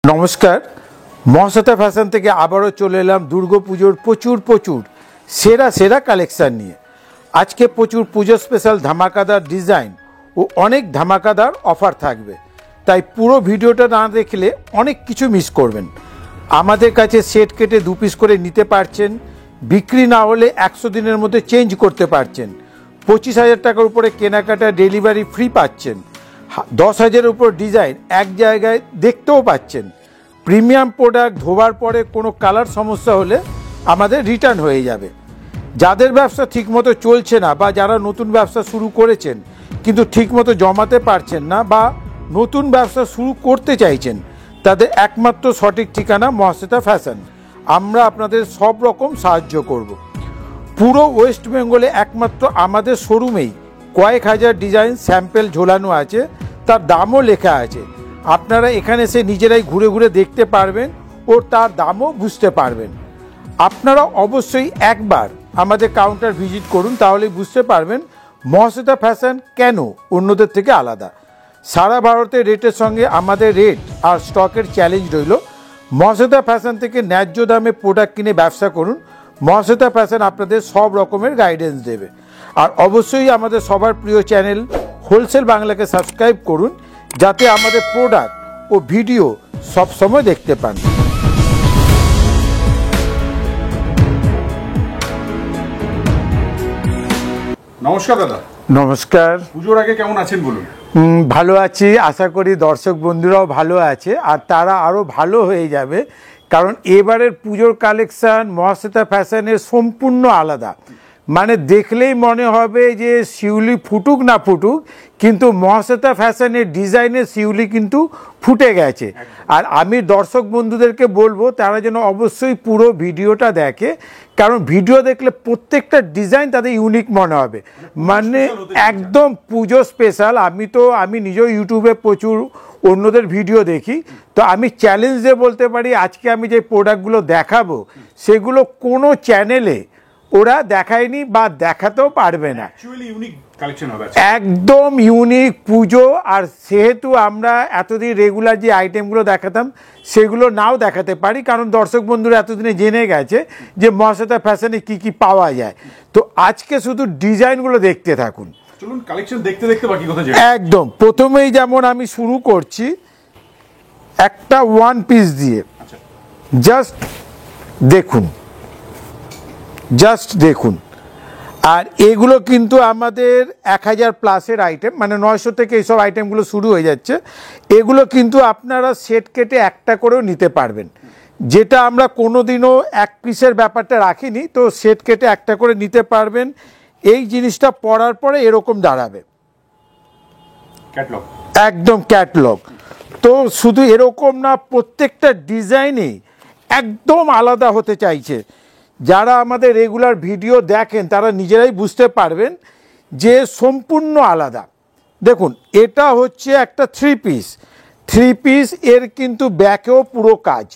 নমস্কার, মহাশ্বেতা ফ্যাশন থেকে আবারও চলে এলাম দুর্গাপুজোর প্রচুর সেরা সেরা কালেকশান নিয়ে। আজকে প্রচুর পুজো স্পেশাল ধামাকাদার ডিজাইন ও অনেক ধামাকাদার অফার থাকবে, তাই পুরো ভিডিওটা না দেখলে অনেক কিছু মিস করবেন। আমাদের কাছে সেট কেটে 2 পিস করে নিতে পারছেন, বিক্রি না হলে 100 দিনের মধ্যে চেঞ্জ করতে পারছেন। 25,000 টাকার উপরে কেনাকাটা ডেলিভারি ফ্রি পাচ্ছেন। 10,000-এর উপর ডিজাইন এক জায়গায় দেখতেও পাচ্ছেন। প্রিমিয়াম প্রোডাক্ট ধোবার পরে কোনো কালার সমস্যা হলে আমাদের রিটার্ন হয়ে যাবে। যাদের ব্যবসা ঠিকমতো চলছে না বা যারা নতুন ব্যবসা শুরু করেছেন কিন্তু ঠিকমতো জমাতে পারছেন না বা নতুন ব্যবসা শুরু করতে চাইছেন, তাদের একমাত্র সঠিক ঠিকানা মহাশ্বেতা ফ্যাশন। আমরা আপনাদের সব রকম সাহায্য করব। পুরো ওয়েস্ট বেঙ্গলে একমাত্র আমাদের শোরুমেই কয়েক হাজার ডিজাইন স্যাম্পেল ঝোলানো আছে, তার দামও লেখা আছে। আপনারা এখানে এসে নিজেরাই ঘুরে ঘুরে দেখতে পারবেন ও তার দামও বুঝতে পারবেন। আপনারা অবশ্যই একবার আমাদের কাউন্টার ভিজিট করুন, তাহলেই বুঝতে পারবেন মহাশ্বেতা ফ্যাশন কেন অন্যদের থেকে আলাদা। সারা ভারতের রেটের সঙ্গে আমাদের রেট আর স্টকের চ্যালেঞ্জ রইল। মহাশ্বেতা ফ্যাশন থেকে ন্যায্য দামে প্রোডাক্ট কিনে ব্যবসা করুন। মহাশ্বেতা ফ্যাশন আপনাদের সব রকমের গাইডেন্স দেবে। আর অবশ্যই আমাদের সবার প্রিয় চ্যানেল হোলসেল বাংলাকে সাবস্ক্রাইব করুন, যাতে আমাদের প্রোডাক্ট ও ভিডিও সবসময় দেখতে পান। নমস্কার দাদা। নমস্কার। পুজোর আগে কেমন আছেন বলুন? ভালো আছি, আশা করি দর্শক বন্ধুরাও ভালো আছে আর তারা আরও ভালো হয়ে যাবে, কারণ এবারের পুজোর কালেকশান মহাশ্বেতা ফ্যাশনের সম্পূর্ণ আলাদা। মানে দেখলেই মনে হবে যে শিউলি ফুটুক না ফুটুক, কিন্তু মহাশ্বেতা ফ্যাশনের ডিজাইনের শিউলি কিন্তু ফুটে গেছে। আর আমি দর্শক বন্ধুদেরকে বলবো তারা যেন অবশ্যই পুরো ভিডিওটা দেখে, কারণ ভিডিও দেখলে প্রত্যেকটা ডিজাইন তাদের ইউনিক মনে হবে। মানে একদম পুজো স্পেশাল। আমি নিজেও ইউটিউবে প্রচুর অন্যদের ভিডিও দেখি, তো আমি চ্যালেঞ্জ দিয়ে বলতে পারি আজকে আমি যে প্রোডাক্টগুলো দেখাবো সেগুলো কোনো চ্যানেলে ওরা দেখায়নি বা দেখাতেও পারবে না। একদম ইউনিক পুজো। আর সেহেতু আমরা এতদিন রেগুলার যে আইটেমগুলো দেখাতাম সেগুলো নাও দেখাতে পারি, কারণ দর্শক বন্ধুরা এতদিনে জেনে গেছে যে মহাশ্বেতা ফ্যাশনে কি কি পাওয়া যায়। তো আজকে শুধু ডিজাইনগুলো দেখতে থাকুন। চলুন কালেকশন দেখতে দেখতে বাকি কথা যাই। একদম প্রথমেই যেমন আমি শুরু করছি একটা 1 পিস দিয়ে। জাস্ট দেখুন। আর এগুলো কিন্তু আমাদের 1000 প্লাসের আইটেম, মানে 900 থেকে এইসব আইটেমগুলো শুরু হয়ে যাচ্ছে। এগুলো কিন্তু আপনারা সেট কেটে একটা করেও নিতে পারবেন, যেটা আমরা কোনোদিনও 1 পিসের ব্যাপারটা রাখিনি। তো সেট কেটে একটা করে নিতে পারবেন। এই জিনিসটা পরার পরে এরকম দাঁড়াবে, ক্যাটলগ, একদম ক্যাটলগ। তো শুধু এরকম না, প্রত্যেকটা ডিজাইনই একদম আলাদা হতে চাইছে। যারা আমাদের রেগুলার ভিডিও দেখেন তারা নিজেরাই বুঝতে পারবেন যে সম্পূর্ণ আলাদা। দেখুন, এটা হচ্ছে একটা 3 পিস। এর কিন্তু ব্যাকেও পুরো কাজ,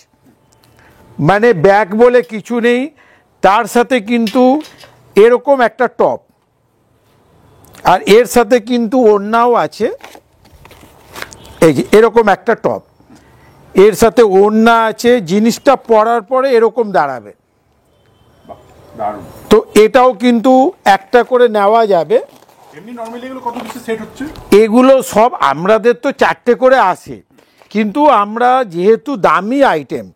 মানে ব্যাক বলে কিছু নেই। তার সাথে কিন্তু এরকম একটা টপ, আর এর সাথে কিন্তু ওড়নাও আছে। এই যে এরকম একটা টপ, এর সাথে ওড়না আছে। জিনিসটা পরার পরে এরকম দাঁড়াবে। তো এটাও কিন্তু একটা করে নেওয়া যাবে। এমনি নরমালি এগুলো কত পিসের সেট হচ্ছে? এগুলো সব আমাদের তো 4টে করে আসে, কিন্তু আমরা যেহেতু দামি আইটেম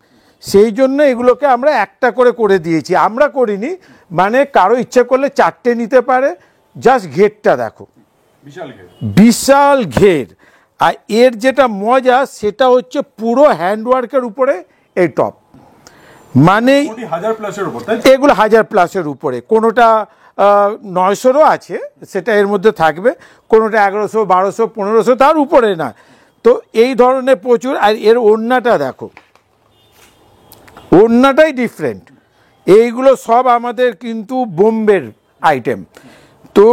সেই জন্য এগুলোকে আমরা একটা করে দিয়েছি। আমরা করিনি, মানে কারো ইচ্ছে করলে 4টে নিতে পারে। জাস্ট ঘেরটা দেখো, বিশাল ঘের। আর এর যেটা মজা সেটা হচ্ছে পুরো হ্যান্ডওয়ার্কের উপরে এই টপ, মানে 1000 প্লাসের উপর। এগুলো 1000 প্লাসের উপরে। কোনোটা 900-ও আছে, সেটা এর মধ্যে থাকবে। কোনোটা 1100, 1200, 1500, তার উপরে না। তো এই ধরনের প্রচুর। আর এর ওড়নাটা দেখো, ওড়নাটাই ডিফারেন্ট। এইগুলো সব আমাদের কিন্তু বোম্বের আইটেম। তো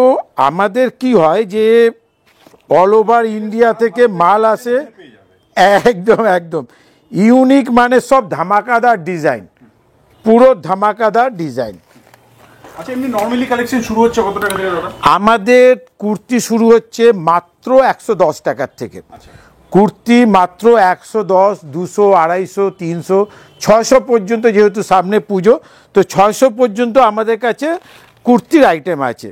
আমাদের কি হয় যে অল ওভার ইন্ডিয়া থেকে মাল আসে। একদম ইউনিক, মানে সব ধামাকাদার ডিজাইন, পুরো ধামাকাদার ডিজাইন। আচ্ছা, এমনি নরমালি কালেকশন শুরু হচ্ছে কত টাকা থেকে দাদা? আমাদের কুর্তি শুরু হচ্ছে মাত্র 110 টাকার থেকে। কুর্তি মাত্র 110, 200, 250, 300, 600 পর্যন্ত, যেহেতু সামনে পুজো তো 600 পর্যন্ত আমাদের কাছে কুর্তির আইটেম আছে।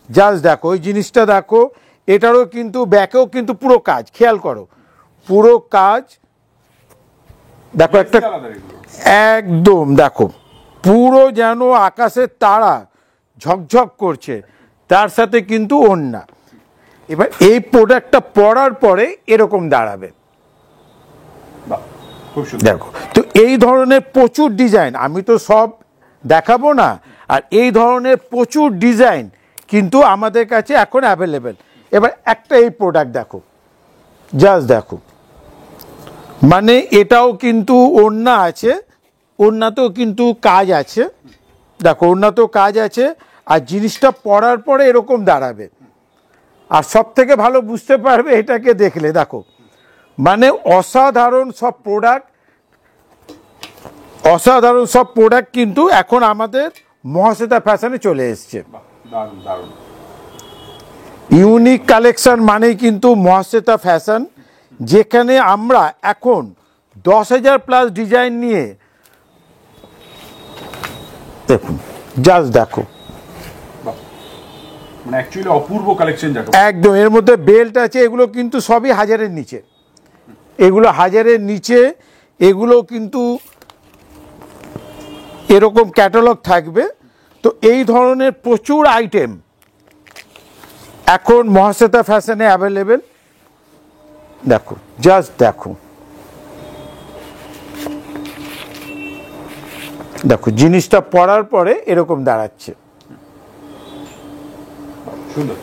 জাস্ট দেখো ওই জিনিসটা দেখো, এটারও কিন্তু ব্যাকেও কিন্তু পুরো কাজ, খেয়াল করো পুরো কাজ দেখো একটা আলাদা এগুলো। একদম দেখো পুরো যেন আকাশের তারা ঝকঝক করছে, তার সাথে কিন্তু ওড়না। এবার এই প্রোডাক্টটা পরার পরে এরকম দাঁড়াবে বাহ, খুব সুন্দর। দেখো। তো এই ধরনের প্রচুর ডিজাইন, আমি তো সব দেখাবো না, আর এই ধরনের প্রচুর ডিজাইন কিন্তু আমাদের কাছে এখন অ্যাভেলেবেল। এবার একটা এই প্রোডাক্ট দেখো, জাস্ট দেখো, মানে এটাও কিন্তু ওড়না আছে, ওড়নাতেও কিন্তু কাজ আছে, দেখো ওড়নাতেও কাজ আছে, আর জিনিসটা পরার পরে এরকম দাঁড়াবে। আর সব থেকে ভালো বুঝতে পারবে এটাকে দেখলে, দেখো মানে অসাধারণ সব প্রোডাক্ট কিন্তু এখন আমাদের মহাশ্বেতা ফ্যাশনে চলে এসছে। বাহ, দারুণ দারুণ। ইউনিক কালেকশন মানেই কিন্তু মহাশ্বেতা ফ্যাশন, যেখানে আমরা এখন 10,000 প্লাস ডিজাইন নিয়ে, দেখুন জাস্ট দেখো বাহ, মানে অ্যাকচুয়ালি অপূর্ব কালেকশন যাকে একদম। এর মধ্যে বেল্ট আছে, এগুলো কিন্তু সবই 1000-এর নিচে, এগুলো 1000-এর নিচে, এগুলো কিন্তু এরকম ক্যাটালগ থাকবে। তো এই ধরনের প্রচুর আইটেম এখন মহাশ্বেতা ফ্যাশনে অ্যাভেলেবেল। দেখো জাস্ট দেখো, দেখো জিনিসটা পরার পরে এরকম দাঁড়াচ্ছে। সুন্দর।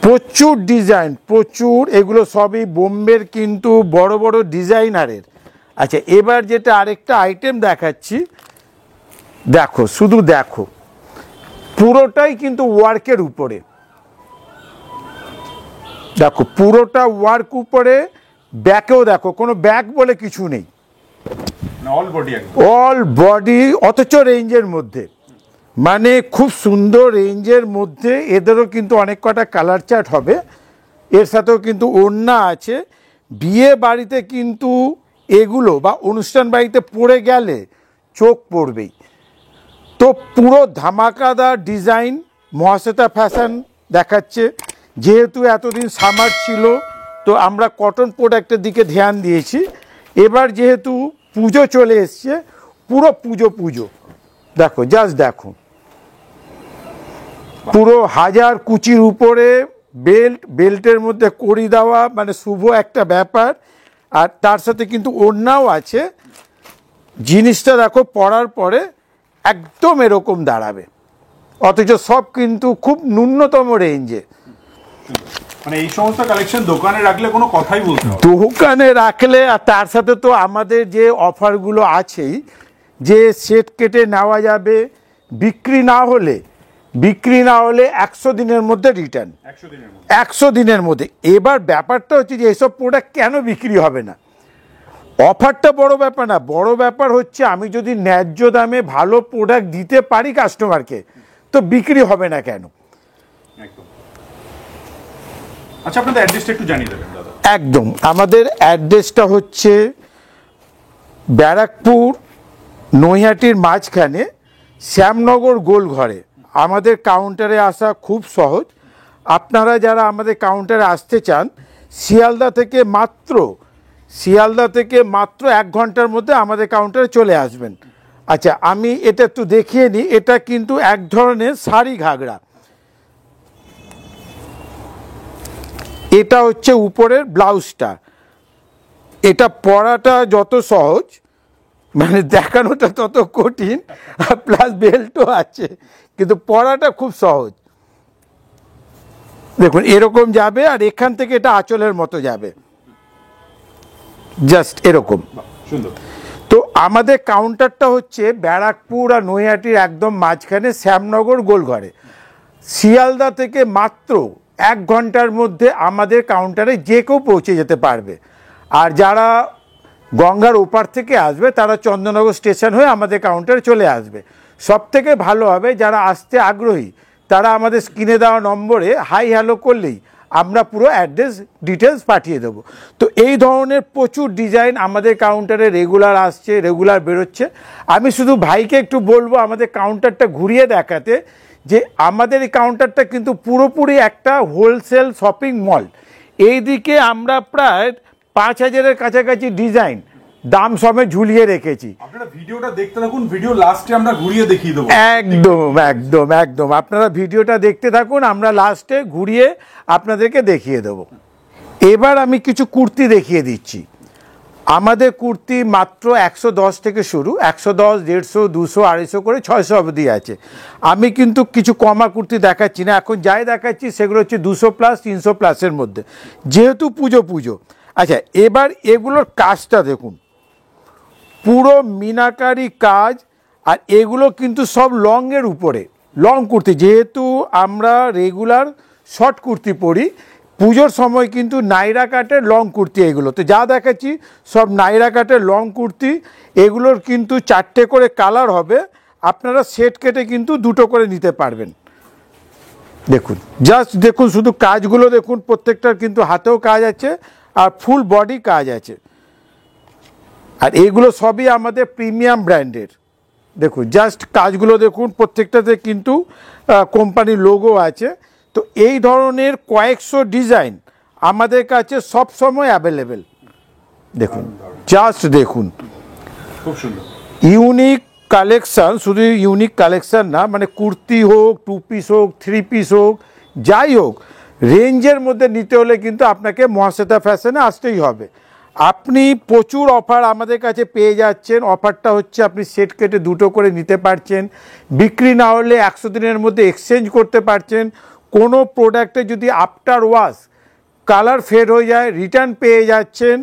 প্রচুর ডিজাইন, প্রচুর, এগুলো সবই বোম্বের কিন্তু বড় বড় ডিজাইনারের। আচ্ছা এবার যেটা আরেকটা আইটেম দেখাচ্ছি, দেখো শুধু দেখো, পুরোটাই কিন্তু ওয়ার্কের উপরে, দেখো পুরোটা ওয়ার্ক উপরে, ব্যাকেও দেখো কোনো ব্যাক বলে কিছু নেই, অল বডি একদম। অল বডি, অথচ রেঞ্জের মধ্যে, মানে খুব সুন্দর রেঞ্জের মধ্যে। এদেরও কিন্তু অনেক কটা কালার চার্ট হবে, এর সাথেও কিন্তু ওড়না আছে। বিয়ে বাড়িতে কিন্তু এগুলো বা অনুষ্ঠান বাড়িতে পরে গেলে চোখ পড়বেই। তো পুরো ধামাকাদার ডিজাইন মহাশ্বেতা ফ্যাশন দেখাচ্ছে। যেহেতু এতদিন সামার ছিল তো আমরা কটন প্রোডাক্টের দিকে ধ্যান দিয়েছি, এবার যেহেতু পুজো চলে এসছে, পুরো পুজো দেখো জাস্ট দেখো, পুরো 1000 কুচির উপরে বেল্টের মধ্যে কড়ি দেওয়া, মানে শুভ একটা ব্যাপার। আর তার সাথে কিন্তু ওড়নাও আছে। জিনিসটা দেখো পরার পরে একদম এরকম দাঁড়াবে, অথচ সব কিন্তু খুব ন্যূনতম রেঞ্জে। মানে এই সমস্ত কালেকশন দোকানে রাখলে কোনো কথাই বলতে হবে না। দোকানে রাখলে, আর তার সাথে তো আমাদের যে অফারগুলো আছেই, যে সেট কেটে নেওয়া যাবে, বিক্রি না হলে 100 দিনের মধ্যে রিটার্ন, 100 দিনের মধ্যে। 100 দিনের মধ্যে। এবার ব্যাপারটা হচ্ছে যে এসব প্রোডাক্ট কেন বিক্রি হবে না, অফারটা বড় ব্যাপার না, বড় ব্যাপার হচ্ছে আমি যদি ন্যায্য দামে ভালো প্রোডাক্ট দিতে পারি কাস্টমারকে, তো বিক্রি হবে না কেন। একদম। আচ্ছা আপনাদের অ্যাড্রেসটা একটু জানিয়ে দেবেন দাদা। একদম, আমাদের অ্যাড্রেসটা হচ্ছে ব্যারাকপুর নৈহাটির মাঝখানে শ্যামনগর গোলঘরে। আমাদের কাউন্টারে আসা খুব সহজ। আপনারা যারা আমাদের কাউন্টারে আসতে চান, শিয়ালদা থেকে মাত্র 1 ঘন্টার মধ্যে আমাদের কাউন্টারে চলে আসবেন। আচ্ছা আমি এটা একটু দেখিয়ে নিই, এটা কিন্তু এক ধরনের শাড়ি ঘাগরা, এটা হচ্ছে উপরের ব্লাউজটা। এটা পরাটা যত সহজ, মানে দেখানোটা তত কঠিন, প্লাস বেল্টও আছে, কিন্তু পরাটা খুব সহজ। দেখুন এরকম যাবে, আর এখান থেকে এটা আঁচলের মতো যাবে, জাস্ট এরকম। বাহ, সুন্দর। তো আমাদের কাউন্টারটা হচ্ছে ব্যারাকপুর আর নৈহাটির একদম মাঝখানে শ্যামনগর গোলঘরে। শিয়ালদা থেকে মাত্র 1 ঘন্টার মধ্যে আমাদের কাউন্টারে যে কেউ পৌঁছে যেতে পারবে। আর যারা গঙ্গার ওপার থেকে আসবে তারা চন্দননগর স্টেশন হয়ে আমাদের কাউন্টারে চলে আসবে। সব থেকে ভালো হবে যারা আসতে আগ্রহী তারা আমাদের স্ক্রিনে দেওয়া নম্বরে হাই হ্যালো করলেই আমরা পুরো অ্যাড্রেস ডিটেলস পাঠিয়ে দেবো। তো এই ধরনের প্রচুর ডিজাইন আমাদের কাউন্টারে রেগুলার আসছে, রেগুলার বেরোচ্ছে। আমি শুধু ভাইকে একটু বলবো আমাদের কাউন্টারটা ঘুরিয়ে দেখাতে, যে আমাদের এই কাউন্টারটা কিন্তু পুরোপুরি একটা হোলসেল শপিং মল। এই দিকে আমরা প্রায় 5,000-এর কাছাকাছি ডিজাইন দাম সমেত ঝুলিয়ে রেখেছি। আপনারা ভিডিওটা দেখতে থাকুন, ভিডিও লাস্টে আমরা ঘুরিয়ে দেখিয়ে দেবো। একদম একদম একদম, আপনারা ভিডিওটা দেখতে থাকুন, আমরা লাস্টে ঘুরিয়ে আপনাদেরকে দেখিয়ে দেবো। এবার আমি কিছু কুর্তি দেখিয়ে দিচ্ছি। আমাদের কুর্তি মাত্র 110 থেকে শুরু, 110, 150, 200, 250 করে 600 অবধি আছে। আমি কিন্তু কিছু কমা কুর্তি দেখাচ্ছি না, এখন যাই দেখাচ্ছি সেগুলো হচ্ছে 200+, 300+-এর মধ্যে, যেহেতু পুজো। আচ্ছা, এবার এগুলোর কাজটা দেখুন, পুরো মিনাকারি কাজ। আর এগুলো কিন্তু সব লংয়ের উপরে, লং কুর্তি। যেহেতু আমরা রেগুলার শর্ট কুর্তি পরি, পুজোর সময় কিন্তু নাইরা কাটের লং কুর্তি এগুলো। তো যা দেখাচ্ছি সব নাইরা কাটের লং কুর্তি। এগুলোর কিন্তু 4টে করে কালার হবে, আপনারা সেট কেটে কিন্তু 2টো করে নিতে পারবেন। দেখুন, জাস্ট দেখুন, শুধু কাজগুলো দেখুন, প্রত্যেকটার কিন্তু হাতেও কাজ আছে আর ফুল বডি কাজ আছে। আর এগুলো সবই আমাদের প্রিমিয়াম ব্র্যান্ডের। দেখুন, জাস্ট কাজগুলো দেখুন, প্রত্যেকটাতে কিন্তু কোম্পানির লোগো আছে। তো এই ধরনের কয়েকশো ডিজাইন আমাদের কাছে সব সময় অ্যাভেলেবেল। দেখুন, জাস্ট দেখুন, খুব সুন্দর ইউনিক কালেকশান। শুধু ইউনিক কালেকশান না, মানে কুর্তি হোক, 2 পিস হোক, 3 পিস হোক, যাই হোক, রেঞ্জের মধ্যে নিতে হলে কিন্তু আপনাকে মহাশ্বেতা ফ্যাশনে আসতেই হবে। আপনি প্রচুর অফার আমাদের কাছে পেয়ে যাচ্ছেন। অফারটা হচ্ছে আপনি সেট কেটে 2টো করে নিতে পারছেন, বিক্রি না হলে 100 দিনের মধ্যে এক্সচেঞ্জ করতে পারছেন। কোনো প্রোডাক্টে যদি আফটার ওয়াশ কালার ফেড হয়ে যায়, রিটার্ন পেয়ে যাচ্ছেন।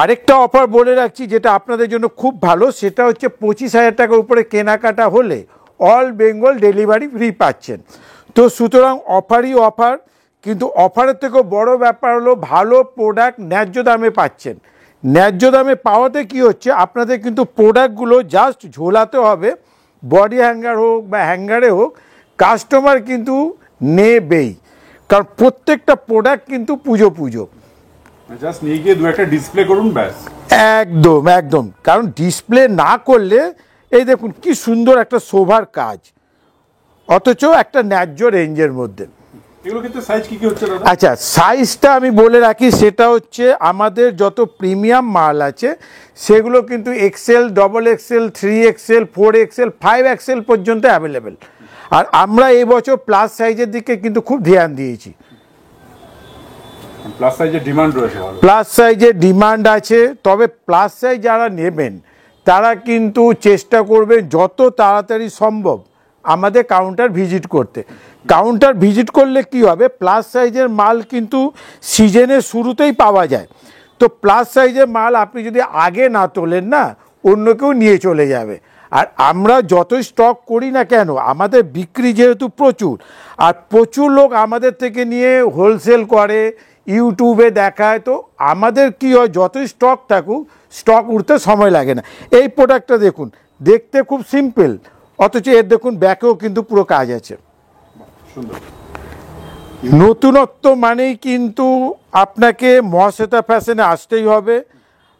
আরেকটা অফার বলে রাখছি, যেটা আপনাদের জন্য খুব ভালো, সেটা হচ্ছে 25,000 টাকার উপরে কেনাকাটা হলে অল বেঙ্গল ডেলিভারি ফ্রি পাচ্ছেন। তো সুতরাং অফারই অফার, কিন্তু অফারের থেকেও বড় ব্যাপার হলো ভালো প্রোডাক্ট ন্যায্য দামে পাচ্ছেন। ন্যায্য দামে পাওয়াতে কি হচ্ছে, আপনাদের কিন্তু প্রোডাক্টগুলো জাস্ট ঝোলাতে হবে, বডি হ্যাঙ্গার হোক বা হ্যাঙ্গারে হোক, কাস্টমার কিন্তু নেবেই। কারণ প্রত্যেকটা প্রোডাক্ট কিন্তু পুজো। জাস্ট নিয়ে গিয়ে 2-একটা ডিসপ্লে করুন, ব্যাস। একদম একদম, কারণ ডিসপ্লে না করলে, এই দেখুন কি সুন্দর একটা শোভার কাজ, অথচ একটা ন্যায্য রেঞ্জের মধ্যে। এগুলো কিন্তু সাইজ কি হচ্ছে দাদা? আচ্ছা, সাইজটা আমি বলে রাখি, সেটা হচ্ছে আমাদের যত প্রিমিয়াম মাল আছে সেগুলো কিন্তু XL, XXL, 3XL, 4XL, 5XL পর্যন্ত অ্যাভেলেবেল। আর আমরা এই বছর প্লাস সাইজের দিকে কিন্তু খুব ধ্যান দিয়েছি। প্লাস সাইজের ডিমান্ড রয়েছে, প্লাস সাইজের ডিমান্ড আছে। তবে প্লাস সাইজ যারা নেবেন তারা কিন্তু চেষ্টা করবেন যত তাড়াতাড়ি সম্ভব আমাদের কাউন্টার ভিজিট করতে। কাউন্টার ভিজিট করলে কি হবে, প্লাস সাইজের মাল কিন্তু সিজনের শুরুতেই পাওয়া যায়। তো প্লাস সাইজের মাল আপনি যদি আগে না তোলেন না, অন্য কেউ নিয়ে চলে যাবে। আর আমরা যতই স্টক করি না কেন, আমাদের বিক্রি যেহেতু প্রচুর, আর প্রচুর লোক আমাদের থেকে নিয়ে হোলসেল করে, ইউটিউবে দেখায়, তো আমাদের কি হয়, যতই স্টক থাকুক, স্টক উঠতে সময় লাগে না। এই প্রোডাক্টটা দেখুন, দেখতে খুব সিম্পল, অথচ এর দেখুন ব্যাকেও কিন্তু পুরো কাজ আছে। সুন্দর নতুনত্ব মানেই কিন্তু আপনাকে মহাশ্বেতা ফ্যাশনে আসতেই হবে।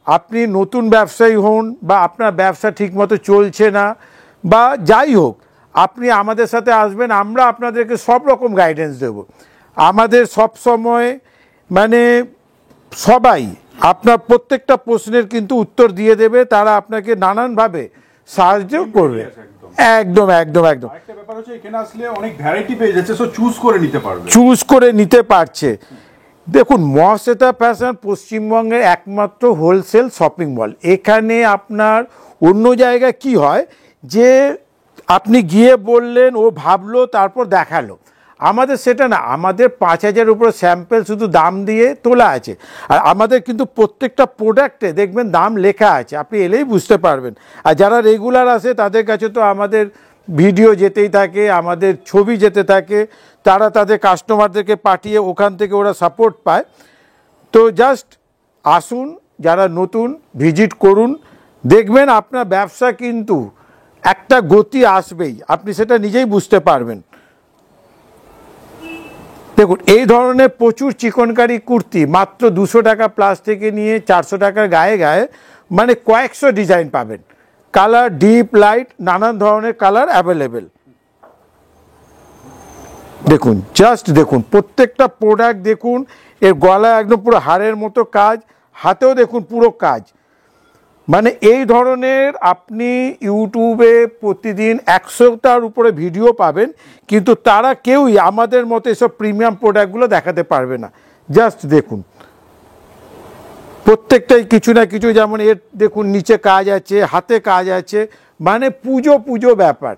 আপনি নতুন ব্যবসায়ী হন, বা আপনার ব্যবসা ঠিকমতো চলছে না, বা যাই হোক, আপনি আমাদের সাথে আসবেন, আমরা আপনাদেরকে সব রকম গাইডেন্স দেব। আমাদের সব সময় মানে সবাই আপনার প্রত্যেকটা প্রশ্নের কিন্তু উত্তর দিয়ে দেবে, তারা আপনাকে নানানভাবে সাহায্য করবে। একদম একদম একদম। আরেকটা ব্যাপার হচ্ছে, এখানে আসলে অনেক ভ্যারাইটি পেয়ে যাচ্ছে, সো চুজ করে নিতে পারবে, চুজ করে নিতে পারছে। দেখুন, মহাশ্বেতা ফ্যাশন পশ্চিমবঙ্গের একমাত্র হোলসেল শপিং মল। এখানে আপনার অন্য জায়গায় কি হয়, যে আপনি গিয়ে বললেন, ও ভাবলো, তারপর দেখালো। আমাদের সেটা না, আমাদের 5,000 উপর স্যাম্পেল শুধু দাম দিয়ে তোলা আছে। আর আমাদের কিন্তু প্রত্যেকটা প্রোডাক্টে দেখবেন দাম লেখা আছে, আপনি এলেই বুঝতে পারবেন। আর যারা রেগুলার আসে তাদের কাছে তো আমাদের ভিডিও যেতেই থাকে, আমাদের ছবি যেতে থাকে, তারা তাদের কাস্টমারদেরকে পাঠিয়ে ওখান থেকে ওরা সাপোর্ট পায়। তো জাস্ট আসুন, যারা নতুন ভিজিট করুন, দেখবেন আপনার ব্যবসা কিন্তু একটা গতি আসবেই, আপনি সেটা নিজেই বুঝতে পারবেন। দেখুন এই ধরনের প্রচুর চিকনকারি কুর্তি মাত্র 200 টাকা প্লাস থেকে নিয়ে 400 টাকার গায়ে গায়ে মানে কয়েকশো ডিজাইন পাবেন, কালার ডিপ লাইট নানান ধরনের কালার অ্যাভেলেবেল। দেখুন জাস্ট দেখুন প্রত্যেকটা প্রোডাক্ট দেখুন, এর গলা একদম পুরো হাড়ের মতো কাজ, হাতেও দেখুন পুরো কাজ। মানে এই ধরনের আপনি ইউটিউবে প্রতিদিন 100টার উপরে ভিডিও পাবেন, কিন্তু তারা কেউই আমাদের মতো এসব প্রিমিয়াম প্রোডাক্টগুলো দেখাতে পারবে না। জাস্ট দেখুন প্রত্যেকটাই কিছু না কিছু, যেমন এর দেখুন নিচে কাজ আছে, হাতে কাজ আছে, মানে পুজো পুজো ব্যাপার।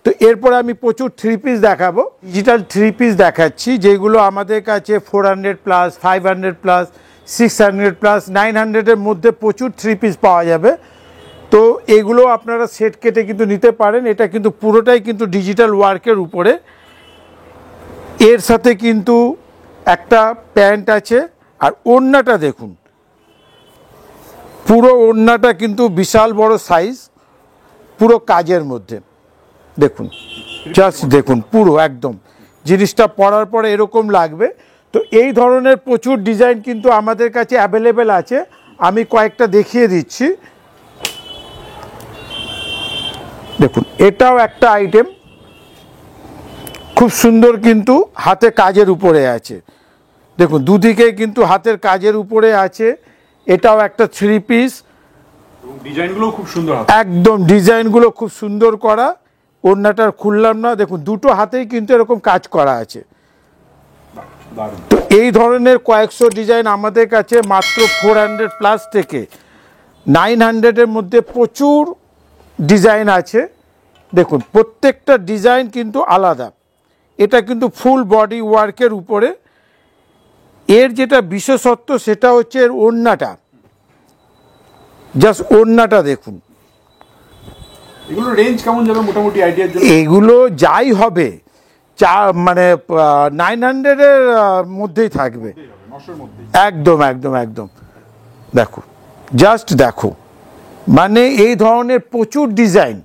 তো এরপর আমি প্রচুর থ্রি পিস দেখাবো, ডিজিটাল থ্রি পিস দেখাচ্ছি যেগুলো আমাদের কাছে 400 প্লাস, 500 প্লাস, 600 প্লাস, 900-এর মধ্যে প্রচুর থ্রি পিস পাওয়া যাবে। তো এগুলো আপনারা সেট কেটে কিন্তু নিতে পারেন। এটা কিন্তু পুরোটাই কিন্তু ডিজিটাল ওয়ার্কের উপরে। এর সাথে কিন্তু একটা প্যান্ট আছে, আর ওড়নাটা দেখুন, পুরো ওড়নাটা কিন্তু বিশাল বড় সাইজ, পুরো কাজের মধ্যে দেখুন, জাস্ট দেখুন পুরো একদম জিনিসটা পরার পরে এরকম লাগবে। তো এই ধরনের প্রচুর ডিজাইন কিন্তু আমাদের কাছে অ্যাভেলেবেল আছে, আমি কয়েকটা দেখিয়ে দিচ্ছি। দেখুন এটাও একটা আইটেম, খুব সুন্দর কিন্তু হাতে কাজের উপরে আছে। দেখুন দুদিকে কিন্তু হাতের কাজের উপরে আছে। এটাও একটা থ্রি পিস, ডিজাইনগুলো খুব সুন্দর, একদম ডিজাইনগুলো খুব সুন্দর করা। ওড়নাটার খুললাম না, দেখুন দুটো হাতেই কিন্তু এরকম কাজ করা আছে। তো এই ধরনের কয়েকশো ডিজাইন আমাদের কাছে মাত্র 400 প্লাস থেকে 900-এর মধ্যে প্রচুর ডিজাইন আছে। দেখুন প্রত্যেকটা ডিজাইন কিন্তু আলাদা। এটা কিন্তু ফুল বডি ওয়ার্কের উপরে। এর যেটা বিশেষত্ব সেটা হচ্ছে এর ওড়নাটা, জাস্ট ওড়নাটা দেখুন। এগুলো রেঞ্জ কেমন যাবে মোটামুটি আইডিয়ার জন্য? এগুলো যাই হবে মানে 900-এর মধ্যেই থাকবে, একদম একদম একদম। দেখো জাস্ট দেখো, মানে এই ধরনের প্রচুর ডিজাইন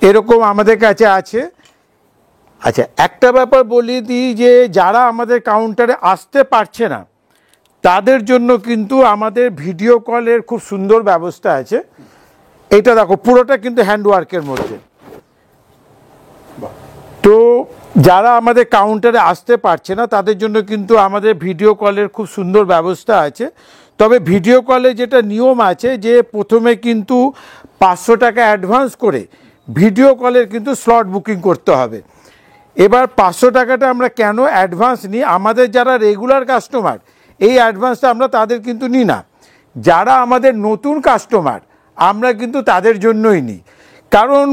এরকম আমাদের কাছে আছে। আচ্ছা একটা ব্যাপার বলি দিই, যে যারা আমাদের কাউন্টারে আসতে পারছে না তাদের জন্য কিন্তু আমাদের ভিডিও কলের খুব সুন্দর ব্যবস্থা আছে। এটা দেখো পুরোটা কিন্তু হ্যান্ডওয়ার্কের মধ্যে। তো যারা আমাদের কাউন্টারে আসতে পারছে না তাদের জন্য কিন্তু আমাদের ভিডিও কলের খুব সুন্দর ব্যবস্থা আছে। তবে ভিডিও কলে যেটা নিয়ম আছে, যে প্রথমে কিন্তু 500 টাকা অ্যাডভান্স করে ভিডিও কলের কিন্তু স্লট বুকিং করতে হবে। এবার 500 টাকাটা আমরা কেন অ্যাডভান্স নিই, আমাদের যারা রেগুলার কাস্টমার এই অ্যাডভান্সটা আমরা তাদের কিন্তু নিই না। যারা আমাদের নতুন কাস্টমার আমরা কিন্তু তাদের জন্যই নিই, কারণ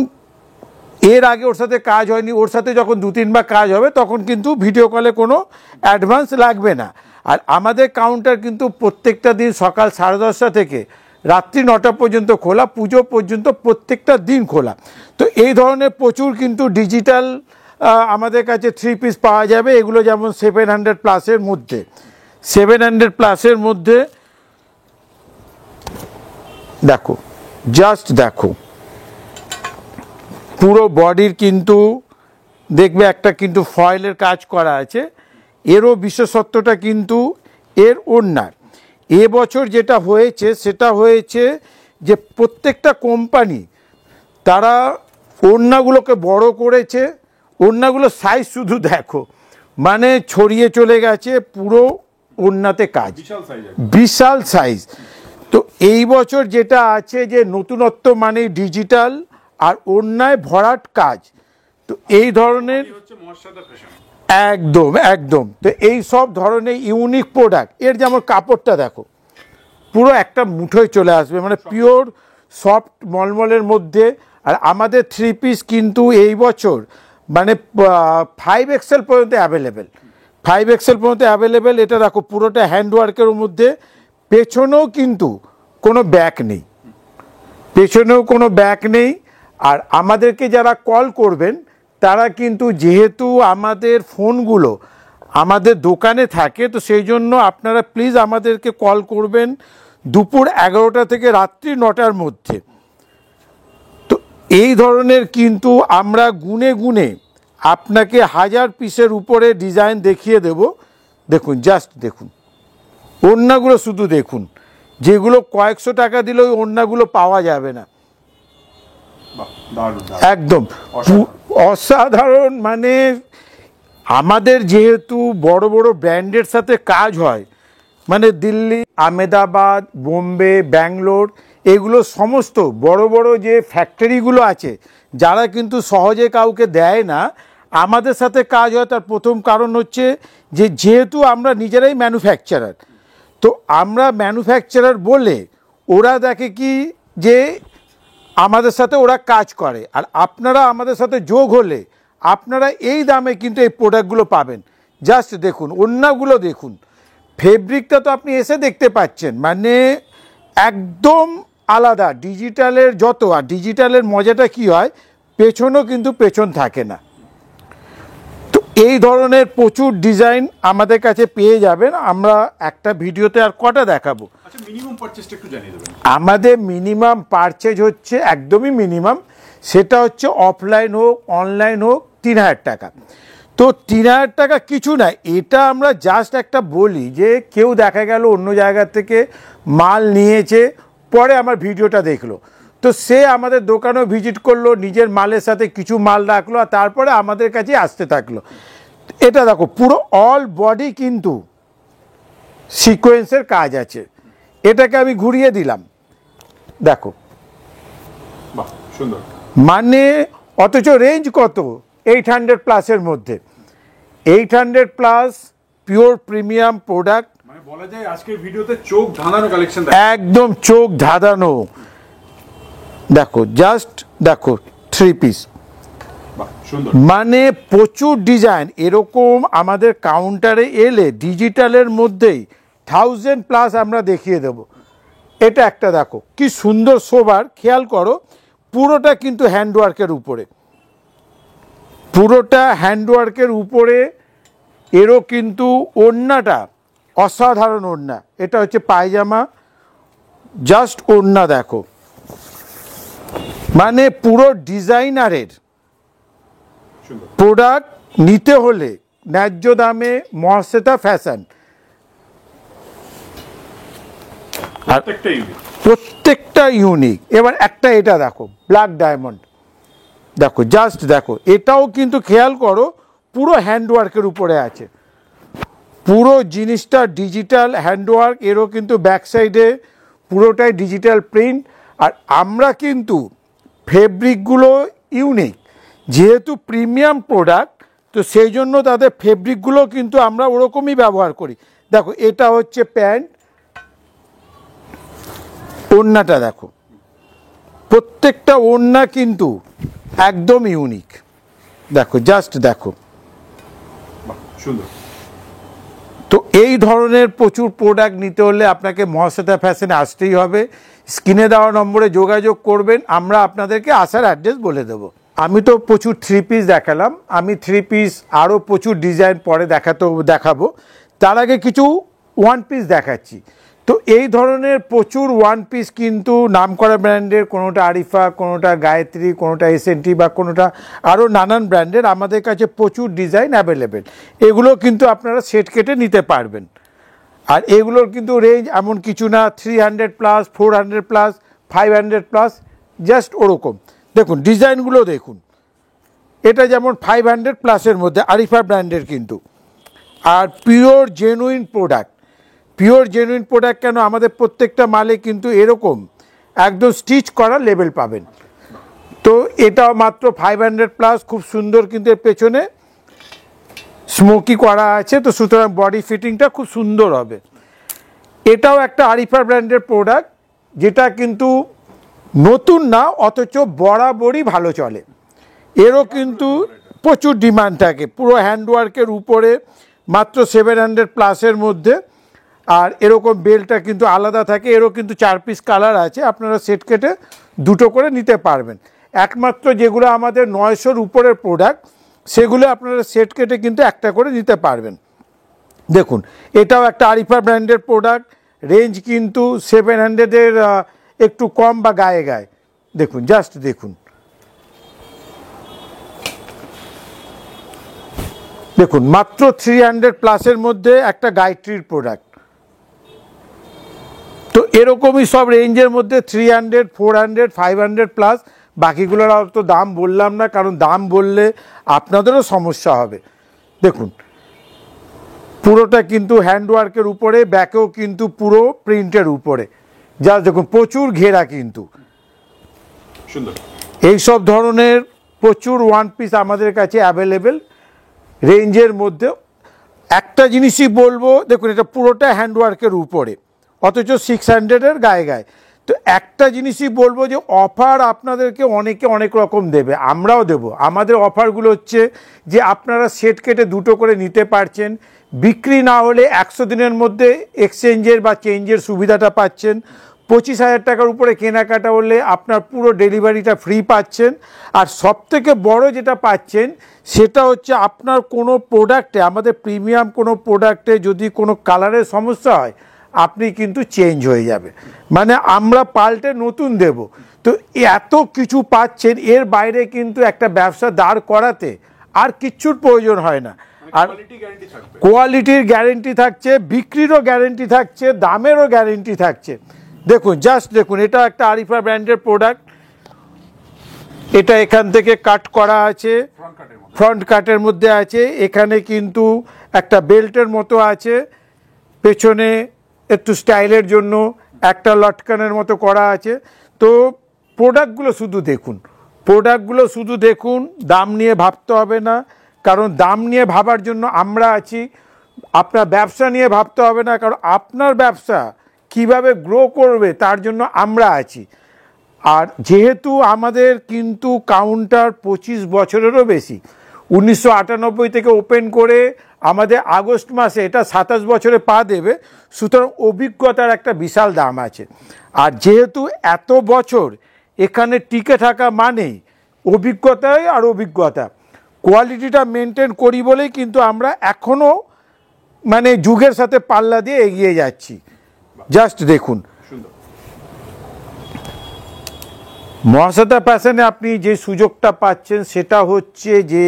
এর আগে ওর সাথে কাজ হয়নি, ওর সাথে যখন 2-3বার কাজ হবে তখন কিন্তু ভিডিও কলে কোনো অ্যাডভান্স লাগবে না। আর আমাদের কাউন্টার কিন্তু প্রত্যেকটা দিন সকাল 10:30 থেকে রাত্রি 9টা পর্যন্ত খোলা, পুজো পর্যন্ত প্রত্যেকটা দিন খোলা। তো এই ধরনের প্রচুর কিন্তু ডিজিটাল আমাদের কাছে থ্রি পিস পাওয়া যাবে। এগুলো যেমন 700 প্লাসের মধ্যে, 700 প্লাসের মধ্যে দেখো, জাস্ট দেখো পুরো বডির কিন্তু দেখবে একটা কিন্তু ফয়েলের কাজ করা আছে। এরও বিশেষত্বটা কিন্তু এর ওড়নার। এবছর যেটা হয়েছে সেটা হয়েছে যে প্রত্যেকটা কোম্পানি তারা ওড়নাগুলোকে বড় করেছে। ওড়নাগুলো সাইজ শুধু দেখো, মানে ছড়িয়ে চলে গেছে পুরো ওড়নাতে কাজ, বিশাল সাইজ। তো এই বছর যেটা আছে যে নতুনত্ব মানে ডিজিটাল আর ওড়নায় ভরাট কাজ। তো এই ধরনের একদম একদম, তো এই সব ধরনের ইউনিক প্রোডাক্ট। এর যেমন কাপড়টা দেখো, পুরো একটা মুঠোয় চলে আসবে, মানে পিওর সফট মলমলের মধ্যে। আর আমাদের থ্রি পিস কিন্তু এই বছর মানে 5XL পর্যন্ত অ্যাভেলেবেল, 5XL পর্যন্ত অ্যাভেলেবেল। এটা দেখো পুরোটা হ্যান্ডওয়ার্কের মধ্যে, পেছনেও কিন্তু কোনো ব্যাক নেই, পেছনেও কোনো ব্যাক নেই। আর আমাদেরকে যারা কল করবেন তারা কিন্তু, যেহেতু আমাদের ফোনগুলো আমাদের দোকানে থাকে, তো সেই জন্য আপনারা প্লিজ আমাদেরকে কল করবেন দুপুর 11টা থেকে রাত্রি 9টার মধ্যে। তো এই ধরনের কিন্তু আমরা গুনে গুনে আপনাকে 1000 পিসের উপরে ডিজাইন দেখিয়ে দেব। দেখুন, জাস্ট দেখুন ওড়নাগুলো, শুধু দেখুন, যেগুলো কয়েকশো টাকা দিলে ওই ওড়নাগুলো পাওয়া যাবে না। একদম অসাধারণ। মানে আমাদের যেহেতু বড় বড় ব্র্যান্ডের সাথে কাজ হয়, মানে দিল্লি, আহমেদাবাদ, বোম্বে, ব্যাঙ্গালোর, এগুলো সমস্ত বড় বড় যে ফ্যাক্টরিগুলো আছে, যারা কিন্তু সহজে কাউকে দেয় না, আমাদের সাথে কাজ হয়। তার প্রথম কারণ হচ্ছে যে যেহেতু আমরা নিজেরাই ম্যানুফ্যাকচারার, তো আমরা ম্যানুফ্যাকচারার বলে ওরা দেখে কি যে আমাদের সাথে ওরা কাজ করে, আর আপনারা আমাদের সাথে যোগ হলে আপনারা এই দামে কিন্তু এই প্রোডাক্টগুলো পাবেন। জাস্ট দেখুন, ওড়নাগুলো দেখুন, ফেব্রিকটা তো আপনি এসে দেখতে পাচ্ছেন, মানে একদম আলাদা ডিজিটালের যত। আর ডিজিটালের মজাটা কি হয়, পেছনও কিন্তু পেছন থাকে না। তো এই ধরনের প্রচুর ডিজাইন আমাদের কাছে পেয়ে যাবেন। আমরা একটা ভিডিওতে আর কটা দেখাবো। মিনিমাম পারচেজটা একটু জানিয়ে দেবেন। আমাদের মিনিমাম পারচেজ হচ্ছে একদমই মিনিমাম, সেটা হচ্ছে অফলাইন হোক অনলাইন হোক 3000 টাকা। তো 3000 টাকা কিছু না, এটা আমরা জাস্ট একটা বলি যে কেউ দেখা গেল অন্য জায়গা থেকে মাল নিয়েছে, পরে আমার ভিডিওটা দেখলো, তো সে আমাদের দোকানেও ভিজিট করলো, নিজের মালের সাথে কিছু মাল রাখলো, আর তারপরে আমাদের কাছে আসতে থাকলো। এটা দেখো, পুরো অল বডি কিন্তু সিকোয়েন্সের কাজ আছে। এটাকে আমি ঘুরিয়ে দিলাম, দেখো, বাহ সুন্দর। মানে অথচ রেঞ্জ কত, 800 প্লাসের মধ্যে। 800 প্লাস পিওর প্রিমিয়াম প্রোডাক্ট, মানে বলা যায় আজকের ভিডিওতে চোখ ধাঁধানো কালেকশন, একদম চোখ ধাঁধানো। দেখো, জাস্ট দেখো, 3 পিস, মানে প্রচুর ডিজাইন। এরকম আমাদের কাউন্টারে এলে ডিজিটালের মধ্যেই 1000 প্লাস আমরা দেখিয়ে দেব। এটা একটা দেখো কি সুন্দর সোবার, খেয়াল করো, পুরোটা কিন্তু হ্যান্ডওয়ার্কের উপরে, পুরোটা হ্যান্ডওয়ার্কের উপরে। এরও কিন্তু ওড়নাটা অসাধারণ ওড়না। এটা হচ্ছে পায়জামা, জাস্ট ওড়না দেখো, মানে পুরো ডিজাইনারের প্রোডাক্ট নিতে হলে ন্যায্য দামে মহাশ্বেতা ফ্যাশন। প্রত্যেকটা ইউনিক। এবার একটা এটা দেখো, ব্ল্যাক ডায়মন্ড, দেখো, জাস্ট দেখো, এটাও কিন্তু খেয়াল করো পুরো হ্যান্ডওয়ার্কের উপরে আছে, পুরো জিনিসটা ডিজিটাল হ্যান্ডওয়ার্ক। এরও কিন্তু ব্যাক সাইডে পুরোটাই ডিজিটাল প্রিন্ট। আর আমরা কিন্তু ফেব্রিকগুলো ইউনিক, যেহেতু প্রিমিয়াম প্রোডাক্ট, তো সেই জন্য তাদের ফেব্রিকগুলো কিন্তু আমরা ওরকমই ব্যবহার করি। দেখো, এটা হচ্ছে প্যান্ট, ওড়নাটা দেখো, প্রত্যেকটা ওড়না কিন্তু একদম ইউনিক। দেখো, জাস্ট দেখো, সুন্দর। তো এই ধরনের প্রচুর প্রোডাক্ট নিতে হলে আপনাকে মহাশ্বেতা ফ্যাশনে আসতেই হবে। স্ক্রিনে দেওয়া নম্বরে যোগাযোগ করবেন, আমরা আপনাদেরকে আসার অ্যাড্রেস বলে দেবো। আমি তো প্রচুর 3 পিস দেখালাম, আমি 3 পিস আরও প্রচুর ডিজাইন পরে দেখাবো। তার আগে কিছু 1 পিস দেখাচ্ছি। তো এই ধরনের প্রচুর 1 পিস কিন্তু নামকরা ব্র্যান্ডের, কোনোটা আরিফা, কোনোটা গায়ত্রী, কোনোটা এসএনটি, বা কোনোটা আরও নানান ব্র্যান্ডের আমাদের কাছে প্রচুর ডিজাইন অ্যাভেলেবেল। এগুলো কিন্তু আপনারা সেট কেটে নিতে পারবেন। আর এগুলোর কিন্তু রেঞ্জ এমন কিছু না, 300 প্লাস, 400 প্লাস, 500 প্লাস, জাস্ট ওরকম। দেখুন ডিজাইনগুলো দেখুন, এটা যেমন 500 প্লাসের মধ্যে আরিফা ব্র্যান্ডের কিন্তু। আর pure genuine product, pure genuine product কেন, আমাদের প্রত্যেকটা মালে কিন্তু এরকম একদম স্টিচ করা লেবেল পাবেন। তো এটাও মাত্র 500 প্লাস, খুব সুন্দর, কিন্তু এর পেছনে স্মোকি করা আছে, তো সুতরাং বডি ফিটিংটা খুব সুন্দর হবে। এটাও একটা আরিফা ব্র্যান্ডের প্রোডাক্ট, যেটা কিন্তু নতুন না, অথচ বরাবরই ভালো চলে। এরও কিন্তু প্রচুর ডিমান্ড থাকে, পুরো হ্যান্ডওয়ার্কের উপরে, মাত্র 700 প্লাসের মধ্যে। আর এরকম বেলটা কিন্তু আলাদা থাকে। এরও কিন্তু 4 পিস কালার আছে, আপনারা সেট কেটে দুটো করে নিতে পারবেন। একমাত্র যেগুলো আমাদের 900-র উপরের প্রোডাক্ট, সেগুলো আপনারা সেট কেটে কিন্তু একটা করে নিতে পারবেন। দেখুন, এটাও একটা আরিফা ব্র্যান্ডের প্রোডাক্ট, রেঞ্জ কিন্তু 700-এর একটু কম বা গায়ে গায়ে। দেখুন, জাস্ট দেখুন, দেখুন মাত্র 300 প্লাসের মধ্যে একটা গায়ত্রীর প্রোডাক্ট। তো এরকমই সব রেঞ্জের মধ্যে 300, 400, 500 প্লাস। বাকিগুলোর তো দাম বললাম না, কারণ দাম বললে আপনাদেরও সমস্যা হবে। দেখুন পুরোটা কিন্তু হ্যান্ডওয়ার্কের উপরে, ব্যাকেও কিন্তু পুরো প্রিন্টের উপরে, যা দেখুন প্রচুর ঘেরা কিন্তু সুন্দর। এইসব ধরনের প্রচুর ওয়ান পিস আমাদের কাছে অ্যাভেলেবেল রেঞ্জের মধ্যে। একটা জিনিসই বলবো, দেখুন এটা পুরোটা হ্যান্ডওয়ার্কের উপরে, অথচ 600-এর গায়ে গায়ে। তো একটা জিনিসই বলবো যে অফার আপনাদেরকে অনেকে অনেক রকম দেবে, আমরাও দেব। আমাদের অফারগুলো হচ্ছে যে আপনারা সেট কেটে দুটো করে নিতে পারছেন, বিক্রি না হলে 100 দিনের মধ্যে এক্সচেঞ্জের বা চেঞ্জের সুবিধাটা পাচ্ছেন, 25,000 টাকার উপরে কেনাকাটা হলে আপনার পুরো ডেলিভারিটা ফ্রি পাচ্ছেন। আর সবথেকে বড় যেটা পাচ্ছেন সেটা হচ্ছে আপনার কোনো প্রোডাক্টে, আমাদের প্রিমিয়াম কোনো প্রোডাক্টে যদি কোনো কালারের সমস্যা হয় আপনি কিন্তু চেঞ্জ হয়ে যাবে, মানে আমরা পাল্টে নতুন দেব। তো এত কিছু পাচ্ছেন, এর বাইরে কিন্তু একটা ব্যবসা দাঁড় করাতে আর কিচ্ছুর প্রয়োজন হয় না। আর কোয়ালিটির গ্যারেন্টি থাকছে, বিক্রিরও গ্যারেন্টি থাকছে, দামেরও গ্যারেন্টি থাকছে। দেখুন জাস্ট দেখুন, এটা একটা আরিফা ব্র্যান্ডের প্রোডাক্ট। এটা এখান থেকে কাট করা আছে, ফ্রন্ট কাটের মধ্যে আছে, এখানে কিন্তু একটা বেল্টের মতো আছে, পেছনে একটু স্টাইলের জন্য একটা লটকানের মতো করা আছে। তো প্রোডাক্টগুলো শুধু দেখুন, প্রোডাক্টগুলো শুধু দেখুন, দাম নিয়ে ভাবতে হবে না, কারণ দাম নিয়ে ভাবার জন্য আমরা আছি। আপনার ব্যবসা নিয়ে ভাবতে হবে না, কারণ আপনার ব্যবসা কিভাবে গ্রো করবে তার জন্য আমরা আছি। আর যেহেতু আমাদের কিন্তু কাউন্টার 25 বছরেরও বেশি, 1998 থেকে ওপেন করে আমাদের আগস্ট মাসে এটা 27 বছরে পা দেবে, সুতরাং অভিজ্ঞতার একটা বিশাল দাম আছে। আর যেহেতু এত বছর এখানে টিকে থাকা মানেই অভিজ্ঞতাই আর অভিজ্ঞতা, কোয়ালিটিটা মেনটেন করি বলেই কিন্তু আমরা এখনও মানে যুগের সাথে পাল্লা দিয়ে এগিয়ে যাচ্ছি। জাস্ট দেখুন, মহাশ্বেতা ফ্যাশনে আপনি যে সুযোগটা পাচ্ছেন সেটা হচ্ছে যে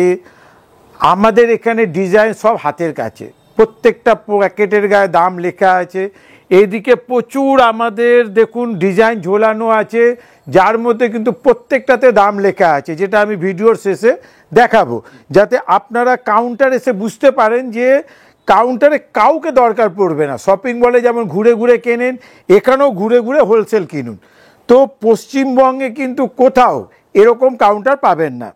আমাদের এখানে ডিজাইন সব হাতের কাছে, প্রত্যেকটা প্যাকেটের গায়ে দাম লেখা আছে। এইদিকে প্রচুর আমাদের দেখুন ডিজাইন ঝোলানো আছে, যার মধ্যে কিন্তু প্রত্যেকটাতে দাম লেখা আছে, যেটা আমি ভিডিওর শেষে দেখাবো, যাতে আপনারা কাউন্টার এসে বুঝতে পারেন যে কাউন্টারে কাউকে দরকার পড়বে না। শপিং মলে যেমন ঘুরে ঘুরে কেনেন, এখানেও ঘুরে ঘুরে হোলসেল কিনুন। তো পশ্চিমবঙ্গে কিন্তু কোথাও এরকম কাউন্টার পাবেন না।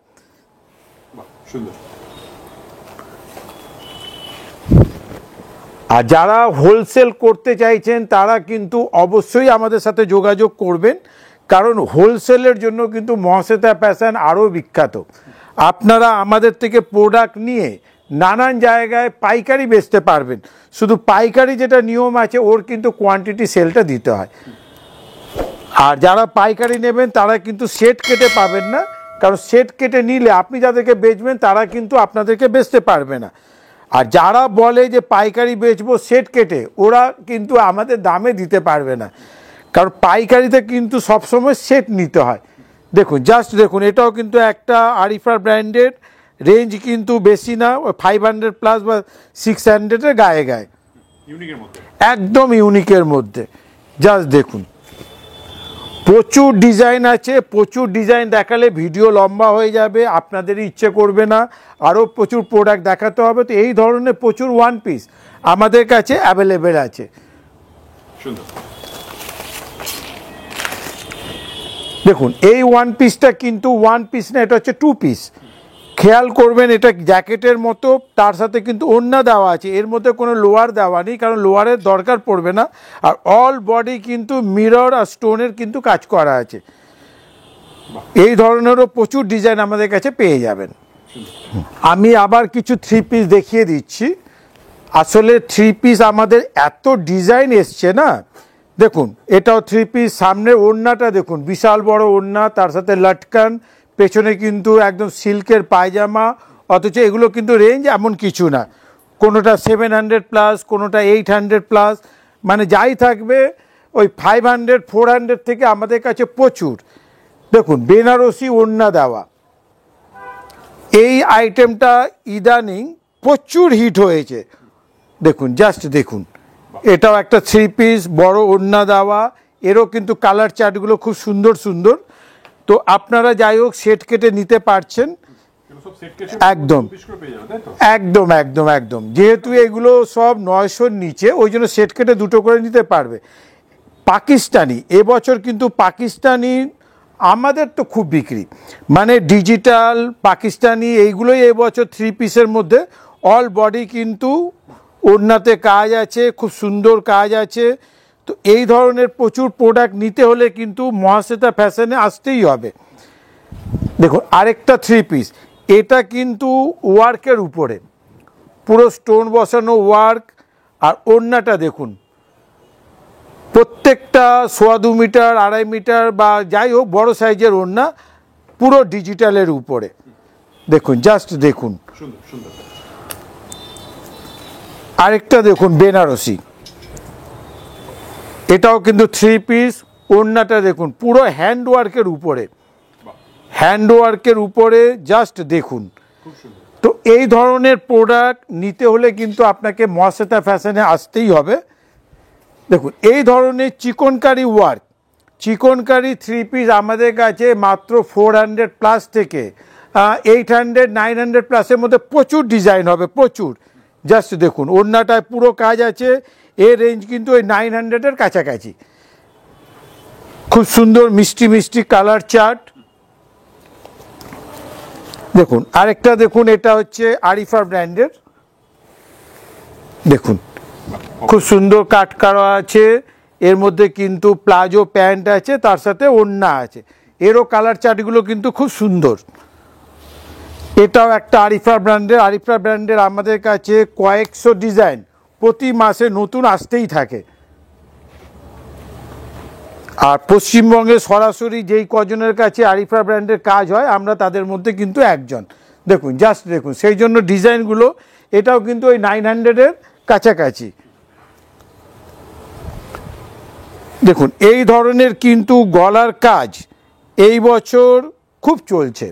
আর যারা হোলসেল করতে চাইছেন তারা কিন্তু অবশ্যই আমাদের সাথে যোগাযোগ করবেন, কারণ হোলসেলের জন্য কিন্তু মহাশ্বেতা ফ্যাশন আরও বিখ্যাত। আপনারা আমাদের থেকে প্রোডাক্ট নিয়ে নানান জায়গায় পাইকারি বেচতে পারবেন। শুধু পাইকারি যেটা নিয়ম আছে, ওর কিন্তু কোয়ান্টিটি সেলটা দিতে হয়। আর যারা পাইকারি নেবেন তারা কিন্তু সেট কেটে পাবেন না, কারণ সেট কেটে নিলে আপনি যাদেরকে বেচবেন তারা কিন্তু আপনাদেরকে বেচতে পারবে না। আর যারা বলে যে পাইকারি বেচবো সেট কেটে, ওরা কিন্তু আমাদের দামে দিতে পারবে না, কারণ পাইকারিতে কিন্তু সবসময় সেট নিতে হয়। দেখুন জাস্ট দেখুন, এটাও কিন্তু একটা আরিফা ব্র্যান্ডের, রেঞ্জ কিন্তু বেশি না, 500 প্লাস বা 600-এর গায়ে গায়ে, একদম ইউনিকের মধ্যে। জাস্ট দেখুন, প্রচুর ডিজাইন আছে, প্রচুর ডিজাইন দেখালে ভিডিও লম্বা হয়ে যাবে, আপনাদেরই ইচ্ছে করবে না, আরও প্রচুর প্রোডাক্ট দেখাতে হবে। তো এই ধরনের প্রচুর ওয়ান পিস আমাদের কাছে অ্যাভেলেবেল আছে। দেখুন এই ওয়ান পিসটা কিন্তু ওয়ান পিস না, এটা হচ্ছে 2 পিস। খেয়াল করবেন, এটা জ্যাকেটের মতো, তার সাথে কিন্তু ওড়না দেওয়া আছে, এর মধ্যে কোনো লোয়ার দেওয়া নেই, কারণ লোয়ারের দরকার পড়বে না। আর অল বডি কিন্তু মিরর আর স্টোনের কিন্তু কাজ করা আছে। এই ধরনেরও প্রচুর ডিজাইন আমাদের কাছে পেয়ে যাবেন। আমি আবার কিছু 3 পিস দেখিয়ে দিচ্ছি। আসলে 3 পিস আমাদের এত ডিজাইন এসছে না। দেখুন এটাও 3 পিস, সামনের ওড়নাটা দেখুন, বিশাল বড় ওড়না, তার সাথে লটকান, পেছনে কিন্তু একদম সিল্কের পায়জামা, অথচ এগুলো কিন্তু রেঞ্জ এমন কিছু না, কোনোটা 700 প্লাস, কোনোটা 800 প্লাস, মানে যাই থাকবে ওই 500 400 থেকে আমাদের কাছে প্রচুর। দেখুন বেনারসি ওড়না দেওয়া, এই আইটেমটা ইদানিং প্রচুর হিট হয়েছে। দেখুন, জাস্ট দেখুন, এটাও একটা 3 পিস, বড় ওড়না দেওয়া, এরও কিন্তু কালার চার্টগুলো খুব সুন্দর সুন্দর। তো আপনারা যাই হোক সেট কেটে নিতে পারছেন। একদম একদম একদম একদম, যেহেতু এগুলো সব 900-র নিচে, ওই জন্য সেট কেটে দুটো করে নিতে পারবে। পাকিস্তানি, এবছর কিন্তু পাকিস্তানি আমাদের তো খুব বিক্রি, মানে ডিজিটাল পাকিস্তানি এইগুলোই এবছর 3 পিসের মধ্যে। অল বডি কিন্তু ওড়নাতে কাজ আছে, খুব সুন্দর কাজ আছে। তো এই ধরনের প্রচুর প্রোডাক্ট নিতে হলে কিন্তু মহাশ্বেতা ফ্যাশনে আসতেই হবে। দেখুন, আরেকটা 3 পিস, এটা কিন্তু ওয়ার্কের উপরে, পুরো স্টোন বসানো ওয়ার্ক। আর ওড়নাটা দেখুন, প্রত্যেকটা 1.25 মিটার 2.5 মিটার বা যাই হোক বড় সাইজের ওড়না, পুরো ডিজিটালের উপরে। দেখুন, জাস্ট দেখুন। আরেকটা দেখুন বেনারসি, এটাও কিন্তু 3 পিস। ওড়নাটা দেখুন পুরো হ্যান্ডওয়ার্কের উপরে, হ্যান্ডওয়ার্কের উপরে, জাস্ট দেখুন। তো এই ধরনের প্রোডাক্ট নিতে হলে কিন্তু আপনাকে মহাশ্বেতা ফ্যাশনে আসতেই হবে। দেখুন, এই ধরনের চিকনকারি ওয়ার্ক, চিকনকারি 3 পিস আমাদের কাছে মাত্র 400 প্লাস থেকে 800-900 প্লাসের মধ্যে প্রচুর ডিজাইন হবে, প্রচুর। জাস্ট দেখুন, ওড়নাটায় পুরো কাজ আছে। এর রেঞ্জ কিন্তু ওই 900-এর কাছাকাছি। খুব সুন্দর মিষ্টি মিষ্টি কালার চার্ট। দেখুন, আরেকটা দেখুন, এটা হচ্ছে আরিফা ব্র্যান্ডের। দেখুন, খুব সুন্দর কাট করা আছে, এর মধ্যে কিন্তু প্লাজো প্যান্ট আছে, তার সাথে ওড়না আছে। এরও কালার চার্টগুলো কিন্তু খুব সুন্দর। এটাও একটা আরিফা ব্র্যান্ডের। আরিফা ব্র্যান্ডের আমাদের কাছে কয়েকশো ডিজাইন প্রতি মাসে নতুন আসতেই থাকে। আর পশ্চিমবঙ্গে সরাসরি যেই কজনের কাছে আরিফা ব্র্যান্ডের কাজ হয়, আমরা তাদের মধ্যে কিন্তু একজন। দেখুন, জাস্ট দেখুন, সেই জন্য ডিজাইনগুলো, এটাও কিন্তু ওই 900-এর কাছাকাছি। দেখুন, এই ধরনের কিন্তু গলার কাজ এই বছর খুব চলছে,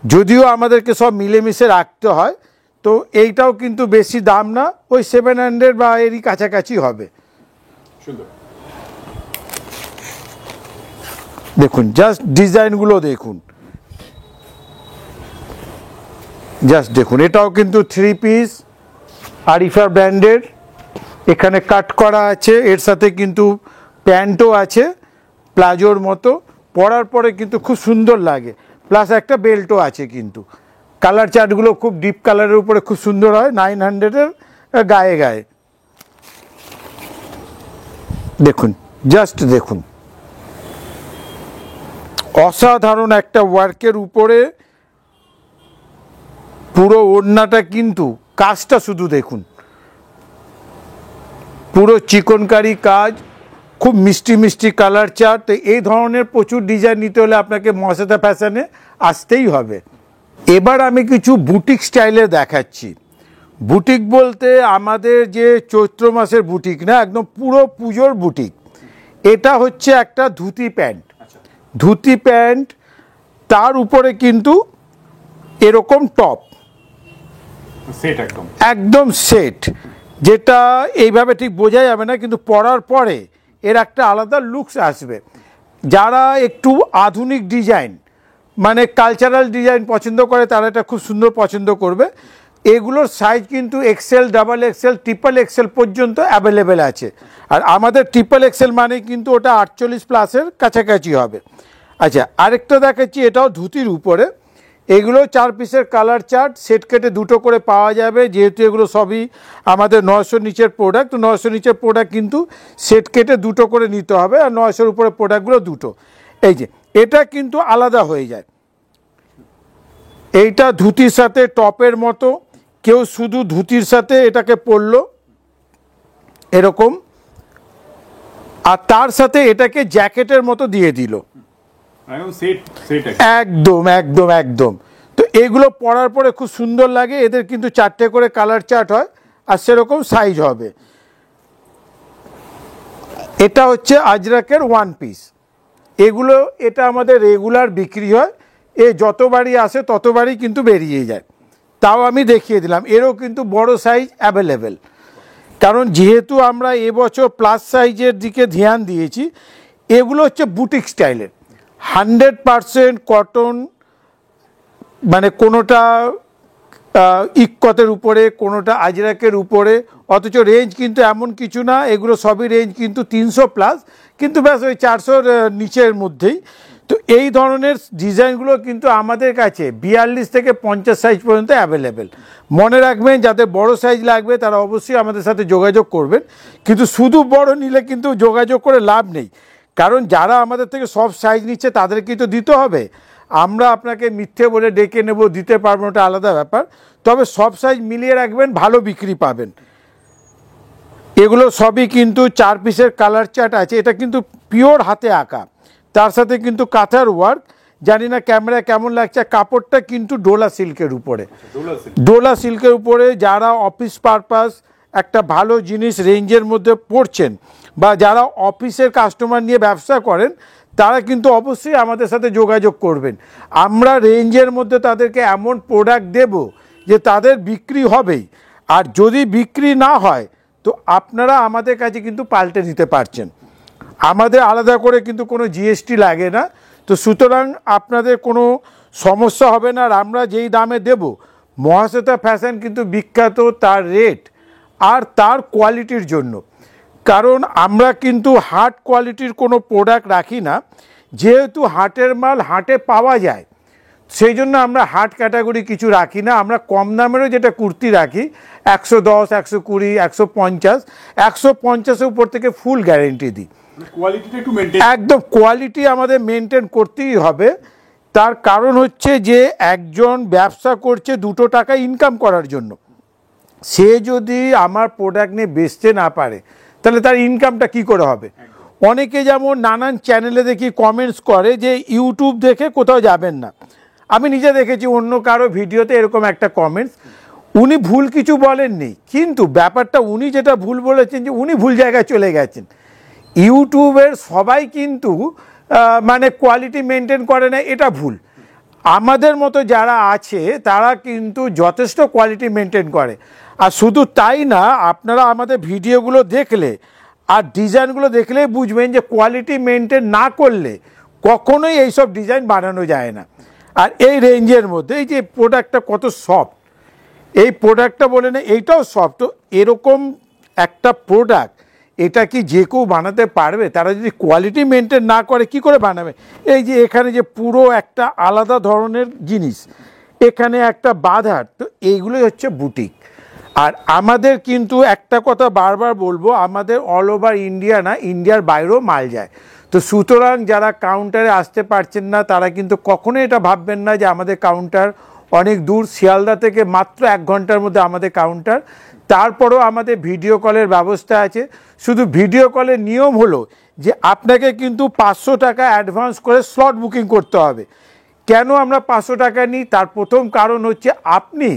যদিও আমাদেরকে সব মিলেমিশে রাখতে হয়। তো এইটাও কিন্তু বেশি দাম না, ওই 700 বা এরই কাছাকাছি হবে। দেখুন, জাস্ট ডিজাইনগুলো দেখুন, জাস্ট দেখুন। এটাও কিন্তু 3 পিস আরিফা ব্র্যান্ডের। এখানে কাট করা আছে, এর সাথে কিন্তু প্যান্টও আছে প্লাজোর মতো, পরার পরে কিন্তু খুব সুন্দর লাগে। প্লাস একটা বেল্টও আছে কিন্তু। কালার চার্টগুলো খুব ডিপ কালারের উপরে খুব সুন্দর হয়, 900-এর গায়ে গায়ে। দেখুন, জাস্ট দেখুন, অসাধারণ একটা ওয়ার্কের উপরে পুরো ওড়নাটা, কিন্তু কাজটা শুধু দেখুন, পুরো চিকনকারি কাজ, খুব মিষ্টি মিষ্টি কালার চার্ট। এই ধরনের প্রচুর ডিজাইন নিতে হলে আপনাকে মহাশ্বেতা ফ্যাশনে আসতেই হবে। এবার আমি কিছু বুটিক স্টাইলে দেখাচ্ছি। বুটিক বলতে আমাদের যে চৈত্র মাসের বুটিক না, একদম পুরো পুজোর বুটিক। এটা হচ্ছে একটা ধুতি প্যান্ট, ধুতি প্যান্ট, তার উপরে কিন্তু এরকম টপ, সেট একদম একদম সেট, যেটা এইভাবে ঠিক বোঝা যাবে না, কিন্তু পরার পরে এর একটা আলাদা লুকস আসবে। যারা একটু আধুনিক ডিজাইন, মানে কালচারাল ডিজাইন পছন্দ করে, তারা এটা খুব সুন্দর পছন্দ করবে। এগুলোর সাইজ কিন্তু XL, double XL, triple XL পর্যন্ত অ্যাভেলেবেল আছে। আর আমাদের ট্রিপল এক্সেল মানে কিন্তু ওটা 48 প্লাসের কাছাকাছি হবে। আচ্ছা, আরেকটা দেখাচ্ছি, এটাও ধুতির উপরে। এগুলো 4 পিসের কালার চার্ট, সেট কেটে দুটো করে পাওয়া যাবে। যেহেতু এগুলো সবই আমাদের 900 নিচের প্রোডাক্ট, তো 900 নিচের প্রোডাক্ট কিন্তু সেট কেটে দুটো করে নিতে হবে, আর 900-র উপরে প্রোডাক্টগুলো দুটো। এই যে এটা কিন্তু আলাদা হয়ে যায়। এইটা ধুতির সাথে টপের মতো, কেউ শুধু ধুতির সাথে এটাকে পরলো এরকম, আর তার সাথে এটাকে জ্যাকেটের মতো দিয়ে দিল, একদম একদম একদম। তো এগুলো পরার পরে খুব সুন্দর লাগে। এদের কিন্তু 4টে করে কালার চার্ট হয়, আর সেরকম সাইজ হবে। এটা হচ্ছে আজরাকের 1 পিস। এগুলো, এটা আমাদের রেগুলার বিক্রি হয়, এ যতবারই আসে ততবারই কিন্তু বেরিয়ে যায়। তাও আমি দেখিয়ে দিলাম। এরও কিন্তু বড় সাইজ অ্যাভেলেবেল, কারণ যেহেতু আমরা এবছর প্লাস সাইজের দিকে ধ্যান দিয়েছি। এগুলো হচ্ছে বুটিক স্টাইলের 100% কটন, মানে কোনোটা ইক্কতের উপরে, কোনোটা আজরাকের উপরে, অথচ রেঞ্জ কিন্তু এমন কিছু না, এগুলো সবই রেঞ্জ কিন্তু 300+, কিন্তু ব্যাস ওই 400-র নিচের মধ্যেই। তো এই ধরনের ডিজাইনগুলো কিন্তু আমাদের কাছে 42 থেকে 50 সাইজ পর্যন্ত অ্যাভেলেবেল। মনে রাখবেন, যাদের বড় সাইজ লাগবে তারা অবশ্যই আমাদের সাথে যোগাযোগ করবেন, কিন্তু শুধু বড় নিলে কিন্তু যোগাযোগ করে লাভ নেই, কারণ যারা আমাদের থেকে সব সাইজ নিচ্ছে তাদেরকেই তো দিতে হবে। আমরা আপনাকে মিথ্যে বলে ডেকে নেব, দিতে পারবো না, ওটা আলাদা ব্যাপার। তবে সব সাইজ মিলিয়ে রাখবেন, ভালো বিক্রি পাবেন। এগুলো সবই কিন্তু 4 পিসের কালার চার্ট আছে। এটা কিন্তু পিওর হাতে আঁকা, তার সাথে কিন্তু কাঁথার ওয়ার্ক। জানি না ক্যামেরা কেমন লাগছে, কাপড়টা কিন্তু ডোলা সিল্কের উপরে, ডোলা সিল্কের উপরে। যারা অফিস পারপাস একটা ভালো জিনিস রেঞ্জের মধ্যে পড়ছেন, বা যারা অফিসের কাস্টমার নিয়ে ব্যবসা করেন, তারা কিন্তু অবশ্যই আমাদের সাথে যোগাযোগ করবেন। আমরা রেঞ্জের মধ্যে তাদেরকে এমন প্রোডাক্ট দেব যে তাদের বিক্রি হবেই। আর যদি বিক্রি না হয় তো আপনারা আমাদের কাছে কিন্তু পাল্টে নিতে পারছেন। আমাদের আলাদা করে কিন্তু কোনো জিএসটি লাগে না। তো সুতরাং আপনাদের কোনো সমস্যা হবে না। আর আমরা যেই দামে দেব, মহাশ্বেতা ফ্যাশন কিন্তু বিখ্যাত তার রেট আর তার কোয়ালিটির জন্য। কারণ আমরা কিন্তু হাট কোয়ালিটির কোনো প্রোডাক্ট রাখি না, যেহেতু হাটের মাল হাটে পাওয়া যায়, সেই জন্য আমরা হাট ক্যাটাগরি কিছু রাখি না। আমরা কম দামেরও যেটা কুর্তি রাখি 110, 120, 150, 150-এর উপর থেকে ফুল গ্যারেন্টি দিই। একদম কোয়ালিটি আমাদের মেনটেন করতেই হবে। তার কারণ হচ্ছে যে একজন ব্যবসা করছে 2 টাকা ইনকাম করার জন্য, সে যদি আমার প্রোডাক্ট নিয়ে বেচতে না পারে তাহলে তার ইনকামটা কি করে হবে? অনেকে যেমন নানান চ্যানেলে দেখি কমেন্টস করে যে ইউটিউব দেখে কোথাও যাবেন না। আমি নিজে দেখেছি অন্য কারো ভিডিওতে এরকম একটা কমেন্টস। উনি ভুল কিছু বলেননি, কিন্তু ব্যাপারটা উনি যেটা ভুল বলেছেন যে উনি ভুল জায়গায় চলে গেছেন। ইউটিউবের সবাই কিন্তু মানে কোয়ালিটি মেনটেন করে না, এটা ভুল। আমাদের মতো যারা আছে তারা কিন্তু যথেষ্ট কোয়ালিটি মেনটেন করে। আর শুধু তাই না, আপনারা আমাদের ভিডিওগুলো দেখলে আর ডিজাইনগুলো দেখলেই বুঝবেন যে কোয়ালিটি মেনটেন না করলে কখনোই এইসব ডিজাইন বানানো যায় না। আর এই রেঞ্জের মধ্যে এই যে প্রোডাক্টটা কত সফট, এই প্রোডাক্টটা বলে না এইটাও সফট। তো এরকম একটা প্রোডাক্ট, এটা কি যে কেউ বানাতে পারবে? তারা যদি কোয়ালিটি মেনটেন না করে কি করে বানাবে? এই যে এখানে যে পুরো একটা আলাদা ধরনের জিনিস, এখানে একটা বাঁধার, তো এইগুলোই হচ্ছে বুটিক। আর আমাদের কিন্তু একটা কথা বারবার বলবো, আমাদের অল ওভার ইন্ডিয়া না, ইন্ডিয়ার বাইরেও মাল যায়। তো সুতরাং যারা কাউন্টারে আসতে পারছেন না তারা কিন্তু কখনোই এটা ভাববেন না যে আমাদের কাউন্টার অনেক দূর। শিয়ালদা থেকে মাত্র 1 ঘন্টার মধ্যে আমাদের কাউন্টার। তারপরেও আমাদের ভিডিও কলের ব্যবস্থা আছে। শুধু ভিডিও কলের নিয়ম হলো যে আপনাকে কিন্তু 500 টাকা অ্যাডভান্স করে স্লট বুকিং করতে হবে। কেন আমরা 500 টাকা নিই? তার প্রথম কারণ হচ্ছে আপনি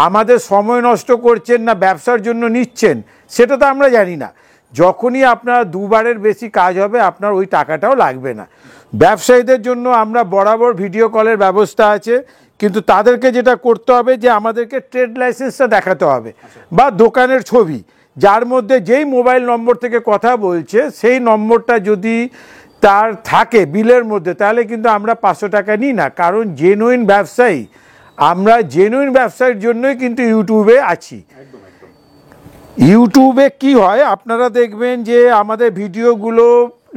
আমাদের সময় নষ্ট করছেন না ব্যবসার জন্য নিচ্ছেন সেটা তো আমরা জানি না। যখনই আপনার 2 বারের বেশি কাজ হবে আপনার ওই টাকাটাও লাগবে না। ব্যবসায়ীদের জন্য আমরা বরাবর ভিডিও কলের ব্যবস্থা আছে, কিন্তু তাদেরকে যেটা করতে হবে যে আমাদেরকে ট্রেড লাইসেন্সটা দেখাতে হবে বা দোকানের ছবি, যার মধ্যে যেই মোবাইল নম্বর থেকে কথা বলছে সেই নম্বরটা যদি তার থাকে বিলের মধ্যে, তাহলে কিন্তু আমরা 500 টাকা নিই না। কারণ জেনুইন ব্যবসায়ী, আমরা জেনুইন ব্যবসার জন্যই কিন্তু ইউটিউবে আছি। ইউটিউবে কি হয় আপনারা দেখবেন যে আমাদের ভিডিওগুলো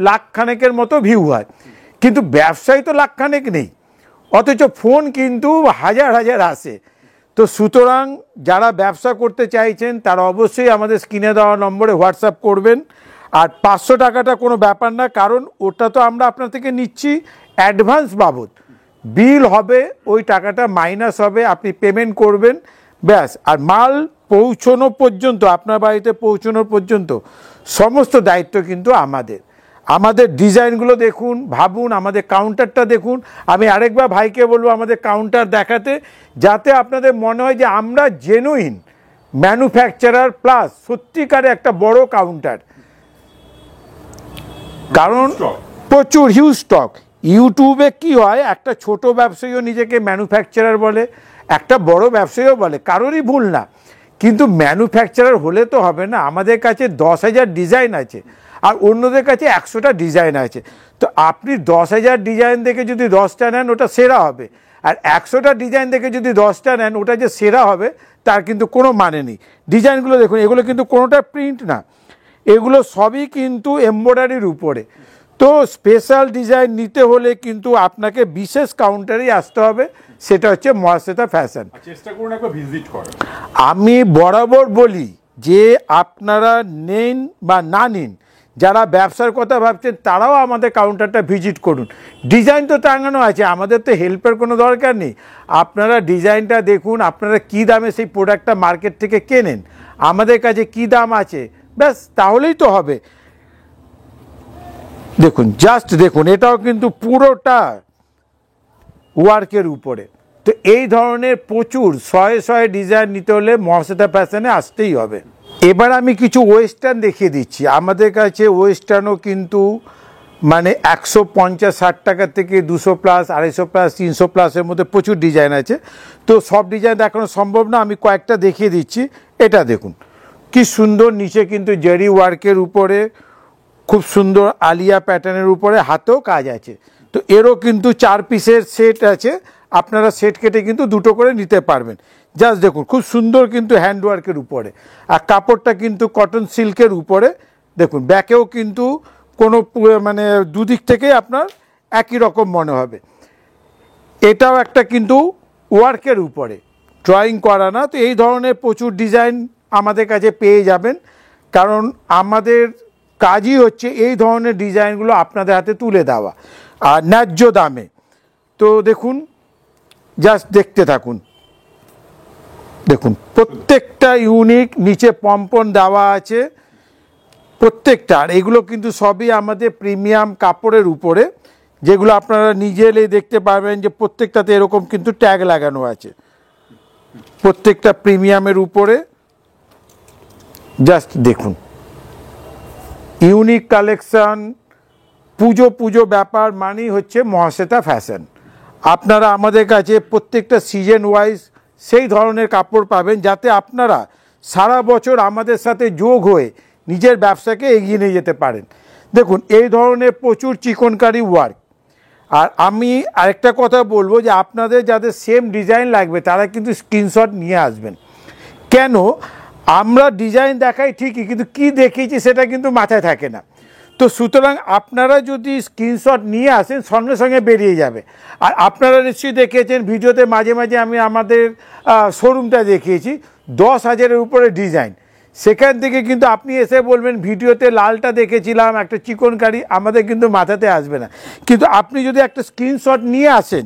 লাখখানেকের মতো ভিউ হয়, কিন্তু ব্যবসায়ী তো লাখখানেক নেই, অথচ ফোন কিন্তু হাজার হাজার আসে। তো সুতরাং যারা ব্যবসা করতে চাইছেন তারা অবশ্যই আমাদের স্ক্রিনে দেওয়া নম্বরে হোয়াটসঅ্যাপ করবেন। আর 500 টাকাটা কোনো ব্যাপার না, কারণ ওটা তো আমরা আপনার থেকে নিচ্ছি অ্যাডভান্স বাবদ। বিল হবে, ওই টাকাটা মাইনাস হবে, আপনি পেমেন্ট করবেন, ব্যাস। আর মাল পৌঁছানো পর্যন্ত, আপনার বাড়িতে পৌঁছানোর পর্যন্ত সমস্ত দায়িত্ব কিন্তু আমাদের। আমাদের ডিজাইনগুলো দেখুন, ভাবুন, আমাদের কাউন্টারটা দেখুন। আমি আরেকবার ভাইকে বলবো আমাদের কাউন্টার দেখাতে, যাতে আপনাদের মনে হয় যে আমরা জেনুইন ম্যানুফ্যাকচারার প্লাস সত্যিকারে একটা বড় কাউন্টার। কারণ প্রচুর হিউজ স্টক। ইউটিউবে কি হয়, একটা ছোট ব্যবসায়ীও নিজেকে ম্যানুফ্যাকচারার বলে, একটা বড় ব্যবসায়ীও বলে, কারোরই ভুল না, কিন্তু ম্যানুফ্যাকচারার হলে তো হবে না। আমাদের কাছে 10,000 ডিজাইন আছে আর অন্যদের কাছে 100টা ডিজাইন আছে। তো আপনি 10,000 ডিজাইন দেখে যদি 10টা নেন ওটা সেরা হবে, আর 100টা ডিজাইন দেখে যদি 10টা নেন ওটা যে সেরা হবে তার কিন্তু কোনো মানে নেই। ডিজাইনগুলো দেখুন, এগুলো কিন্তু কোনোটা প্রিন্ট না, এগুলো সবই কিন্তু এমব্রয়ডারির উপরে। তো স্পেশাল ডিজাইন নিতে হলে কিন্তু আপনাকে বিশেষ কাউন্টারেই আসতে হবে, সেটা হচ্ছে মহাশ্বেতা ফ্যাশন। চেষ্টা করুন একবার ভিজিট করার। আমি বরাবর বলি যে আপনারা নেন বা না নিন, যারা ব্যবসার কথা ভাবছেন তারাও আমাদের কাউন্টারটা ভিজিট করুন। ডিজাইন তো টাঙানো আছে, আমাদের তো হেল্পের কোনো দরকার নেই। আপনারা ডিজাইনটা দেখুন, আপনারা কী দামে সেই প্রোডাক্টটা মার্কেট থেকে কেনেন, আমাদের কাছে কী দাম আছে, ব্যাস তাহলেই তো হবে। দেখুন, জাস্ট দেখুন, এটাও কিন্তু পুরোটা ওয়ার্কের উপরে। তো এই ধরনের প্রচুর শয়ে ডিজাইন নিতে হলে মহাশ্বেতা ফ্যাশনে আসতেই হবে। এবার আমি কিছু ওয়েস্টার্ন দেখিয়ে দিচ্ছি। আমাদের কাছে ওয়েস্টার্নও কিন্তু মানে 150-60 টাকা থেকে 200 প্লাস, 250 প্লাস, 300 প্লাসের মধ্যে প্রচুর ডিজাইন আছে। তো সব ডিজাইন দেখানো সম্ভব না, আমি কয়েকটা দেখিয়ে দিচ্ছি। এটা দেখুন কি সুন্দর, নিচে কিন্তু জেরি ওয়ার্কের উপরে খুব সুন্দর আলিয়া প্যাটার্নের উপরে হাতেও কাজ আছে। তো এরও কিন্তু 4 পিসের সেট আছে, আপনারা সেট কেটে কিন্তু দুটো করে নিতে পারবেন। জাস্ট দেখুন খুব সুন্দর কিন্তু হ্যান্ডওয়ার্কের উপরে, আর কাপড়টা কিন্তু কটন সিল্কের উপরে। দেখুন ব্যাকেও কিন্তু কোনো মানে দুদিক থেকেই আপনার একই রকম মনে হবে। এটাও একটা কিন্তু ওয়ার্কের উপরে, ড্রয়িং করা না। তো এই ধরনের প্রচুর ডিজাইন আমাদের কাছে পেয়ে যাবেন, কারণ আমাদের কাজই হচ্ছে এই ধরনের ডিজাইনগুলো আপনাদের হাতে তুলে দেওয়া আর ন্যায্য দামে। তো দেখুন, জাস্ট দেখতে থাকুন। দেখুন প্রত্যেকটা ইউনিক, নিচে পম্পন দেওয়া আছে প্রত্যেকটা। আর এগুলো কিন্তু সবই আমাদের প্রিমিয়াম কাপড়ের উপরে, যেগুলো আপনারা নিজে এলে দেখতে পারবেন যে প্রত্যেকটাতে এরকম কিন্তু ট্যাগ লাগানো আছে, প্রত্যেকটা প্রিমিয়ামের উপরে। জাস্ট দেখুন, ইউনিক কালেকশন। পুজো ব্যাপার মানেই হচ্ছে মহাশ্বেতা ফ্যাশন। আপনারা আমাদের কাছে প্রত্যেকটা সিজন ওয়াইজ সেই ধরনের কাপড় পাবেন, যাতে আপনারা সারা বছর আমাদের সাথে যোগ হয়ে নিজের ব্যবসাকে এগিয়ে নিয়ে যেতে পারেন। দেখুন এই ধরনের প্রচুর চিকনকারি ওয়ার্ক। আর আমি আরেকটা কথা বলবো যে আপনাদের যাদের সেম ডিজাইন লাগবে তারা কিন্তু স্ক্রিনশট নিয়ে আসবেন। কেন, আমরা ডিজাইন দেখাই ঠিকই, কিন্তু কি দেখিয়েছি সেটা কিন্তু মাথায় থাকে না। তো সুতরাং আপনারা যদি স্ক্রিনশট নিয়ে আসেন সঙ্গে সঙ্গে বেরিয়ে যাবে। আর আপনারা নিশ্চয়ই দেখেছেন ভিডিওতে মাঝে মাঝে আমি আমাদের শোরুমটা দেখিয়েছি, 10,000-এর উপরে ডিজাইন। সেখান থেকে কিন্তু আপনি এসে বলবেন ভিডিওতে লালটা দেখেছিলাম, একটা চিকনকারি, আমাদের কিন্তু মাথাতে আসবে না। কিন্তু আপনি যদি একটা স্ক্রিনশট নিয়ে আসেন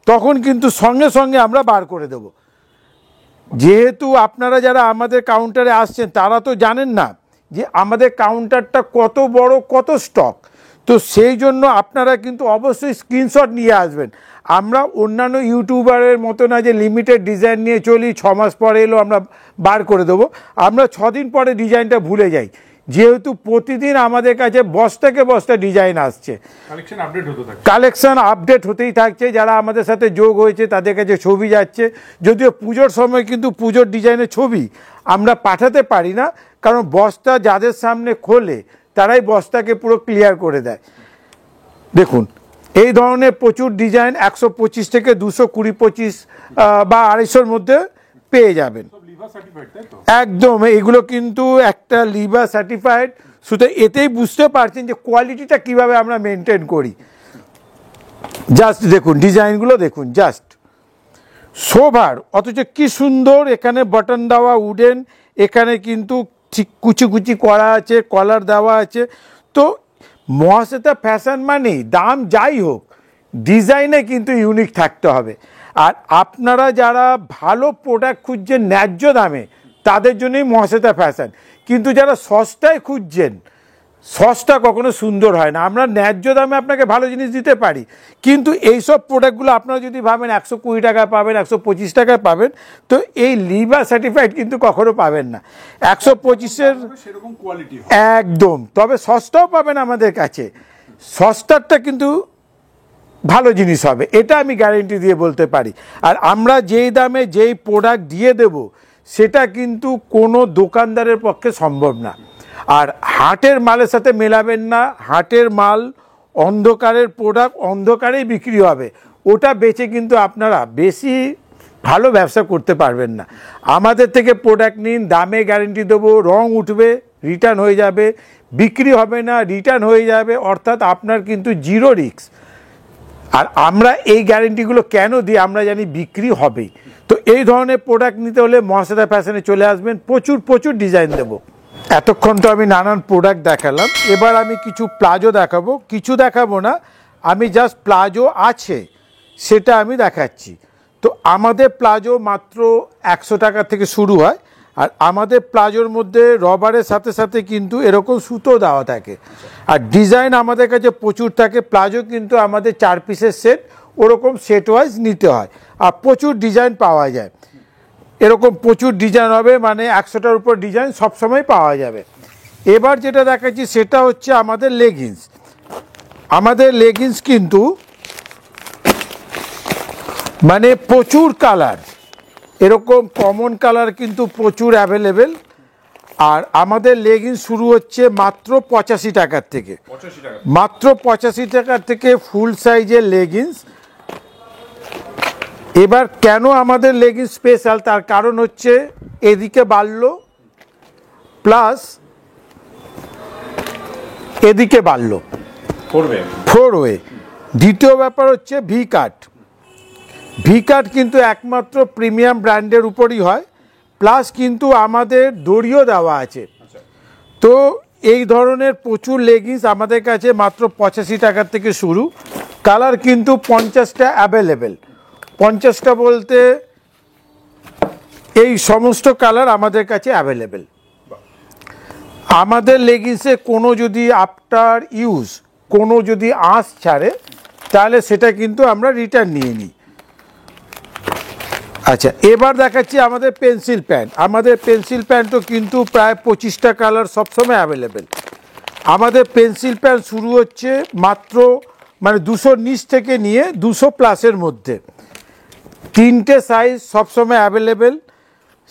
তখন কিন্তু সঙ্গে সঙ্গে আমরা বার করে দেব। যেহেতু আপনারা যারা আমাদের কাউন্টারে আসছেন তারা তো জানেন না যে আমাদের কাউন্টারটা কত বড়, কত স্টক। তো সেই জন্য আপনারা কিন্তু অবশ্যই স্ক্রিনশট নিয়ে আসবেন। আমরা অন্যান্য ইউটিউবারের মতো না যে লিমিটেড ডিজাইন নিয়ে চলি, 6 মাস পরে এলো আমরা বার করে দেবো। আমরা 6 দিন পরে ডিজাইনটা ভুলে যাই, যেহেতু প্রতিদিন আমাদের কাছে বস্তাকে বস্তা ডিজাইন আসছে, কালেকশন আপডেট হতেই থাকছে। যারা আমাদের সাথে যোগ হয়েছে তাদের কাছে ছবি যাচ্ছে, যদিও পুজোর সময় কিন্তু পুজোর ডিজাইনের ছবি আমরা পাঠাতে পারি না, কারণ বস্তা যাদের সামনে খোলে তারাই বস্তাকে পুরো ক্লিয়ার করে দেয়। দেখুন এই ধরনের প্রচুর ডিজাইন 125 থেকে 220-25 বা 250-র মধ্যে পেয়ে যাবেন। একদম, এগুলো কিন্তু একটা লিভার সার্টিফাইড। শুধু এতেই বুঝতে পারছেন যে কোয়ালিটিটা কিভাবে আমরা মেনটেন করি। জাস্ট দেখুন ডিজাইনগুলো, দেখুন জাস্ট সোভার, অথচ কি সুন্দর। এখানে বাটন দেওয়া উডেন, এখানে কিন্তু ঠিক কুচি করা আছে, কলার দেওয়া আছে। তো মহাশ্বেতা ফ্যাশন মানেই দাম যাই হোক ডিজাইনে কিন্তু ইউনিক থাকতে হবে। আর আপনারা যারা ভালো প্রোডাক্ট খুঁজছেন ন্যায্য দামে তাদের জন্যই মহাশ্বেতা ফ্যাশন। কিন্তু যারা সস্তায় খুঁজছেন, সস্তা কখনো সুন্দর হয় না। আমরা ন্যায্য দামে আপনাকে ভালো জিনিস দিতে পারি, কিন্তু এইসব প্রোডাক্টগুলো আপনারা যদি ভাবেন 120 টাকায় পাবেন, 125 টাকায় পাবেন, তো এই লিভার সার্টিফাইড কিন্তু কখনো পাবেন না। 125-এর সেরকম কোয়ালিটি একদম, তবে সস্তাও পাবেন আমাদের কাছে। সস্তারটা কিন্তু ভালো জিনিস হবে, এটা আমি গ্যারেন্টি দিয়ে বলতে পারি। আর আমরা যেই দামে যেই প্রোডাক্ট দিয়ে দেব সেটা কিন্তু কোনো দোকানদারের পক্ষে সম্ভব না। আর হাটের মালের সাথে মেলাবেন না, হাটের মাল অন্ধকারের প্রোডাক্ট, অন্ধকারেই বিক্রি হবে, ওটা বেচে কিন্তু আপনারা বেশি ভালো ব্যবসা করতে পারবেন না। আমাদের থেকে প্রোডাক্ট নিন, দামে গ্যারেন্টি দেবো, রং উঠবে, রিটার্ন হয়ে যাবে, বিক্রি হবে না, রিটার্ন হয়ে যাবে, অর্থাৎ আপনার কিন্তু জিরো রিস্ক। আর আমরা এই গ্যারেন্টিগুলো কেন দিই, আমরা জানি বিক্রি হবেই। তো এই ধরনের প্রোডাক্ট নিতে হলে মহাশ্বেতা ফ্যাশনে চলে আসবেন, প্রচুর প্রচুর ডিজাইন দেবো। এতক্ষণ তো আমি নানান প্রোডাক্ট দেখালাম, এবার আমি কিছু প্লাজো দেখাবো, কিছু দেখাবো না, আমি জাস্ট প্লাজো আছে সেটা আমি দেখাচ্ছি। তো আমাদের প্লাজো মাত্র 100 টাকা থেকে শুরু হয়, আর আমাদের প্লাজোর মধ্যে রবারের সাথে সাথে কিন্তু এরকম সুতো দেওয়া থাকে, আর ডিজাইন আমাদের কাছে প্রচুর থাকে। প্লাজো কিন্তু আমাদের 4 পিসের সেট, ওরকম সেট ওয়াইজ নিতে হয়, আর প্রচুর ডিজাইন পাওয়া যায়। এরকম প্রচুর ডিজাইন হবে, মানে 100টার উপর ডিজাইন সবসময় পাওয়া যাবে। এবার যেটা দেখাচ্ছি সেটা হচ্ছে আমাদের লেগিংস। আমাদের লেগিংস কিন্তু মানে প্রচুর কালার, এরকম কমন কালার কিন্তু প্রচুর অ্যাভেলেবেল। আর আমাদের লেগিংস শুরু হচ্ছে মাত্র 85 টাকার থেকে, মাত্র 85 টাকার থেকে ফুল সাইজের লেগিংস। এবার কেন আমাদের লেগিংস স্পেশাল, তার কারণ হচ্ছে এদিকে বাড়লো প্লাস এদিকে বাড়লো, 4 ওয়ে। দ্বিতীয় ব্যাপার হচ্ছে ভি কাট। ভি কাট কিন্তু একমাত্র প্রিমিয়াম ব্র্যান্ডের উপরই হয়, প্লাস কিন্তু আমাদের দড়িও দেওয়া আছে। তো এই ধরনের প্রচুর লেগিংস আমাদের কাছে মাত্র 85 টাকার থেকে শুরু। কালার কিন্তু 50টা অ্যাভেলেবেল, 50টা বলতে এই সমস্ত কালার আমাদের কাছে অ্যাভেলেবেল। আমাদের লেগিংসে কোনো যদি আফটার ইউজ কোনো যদি আঁশ ছাড়ে তাহলে সেটা কিন্তু আমরা রিটার্ন নিয়ে নিই। আচ্ছা, এবার দেখাচ্ছি আমাদের পেন্সিল প্যান্ট। আমাদের পেন্সিল প্যান্টও কিন্তু প্রায় 25টা কালার সবসময় অ্যাভেলেবেল। আমাদের পেন্সিল প্যান্ট শুরু হচ্ছে মাত্র মানে 200 নিচ থেকে নিয়ে 200 প্লাসের মধ্যে। 3টে সাইজ সবসময় অ্যাভেলেবেল,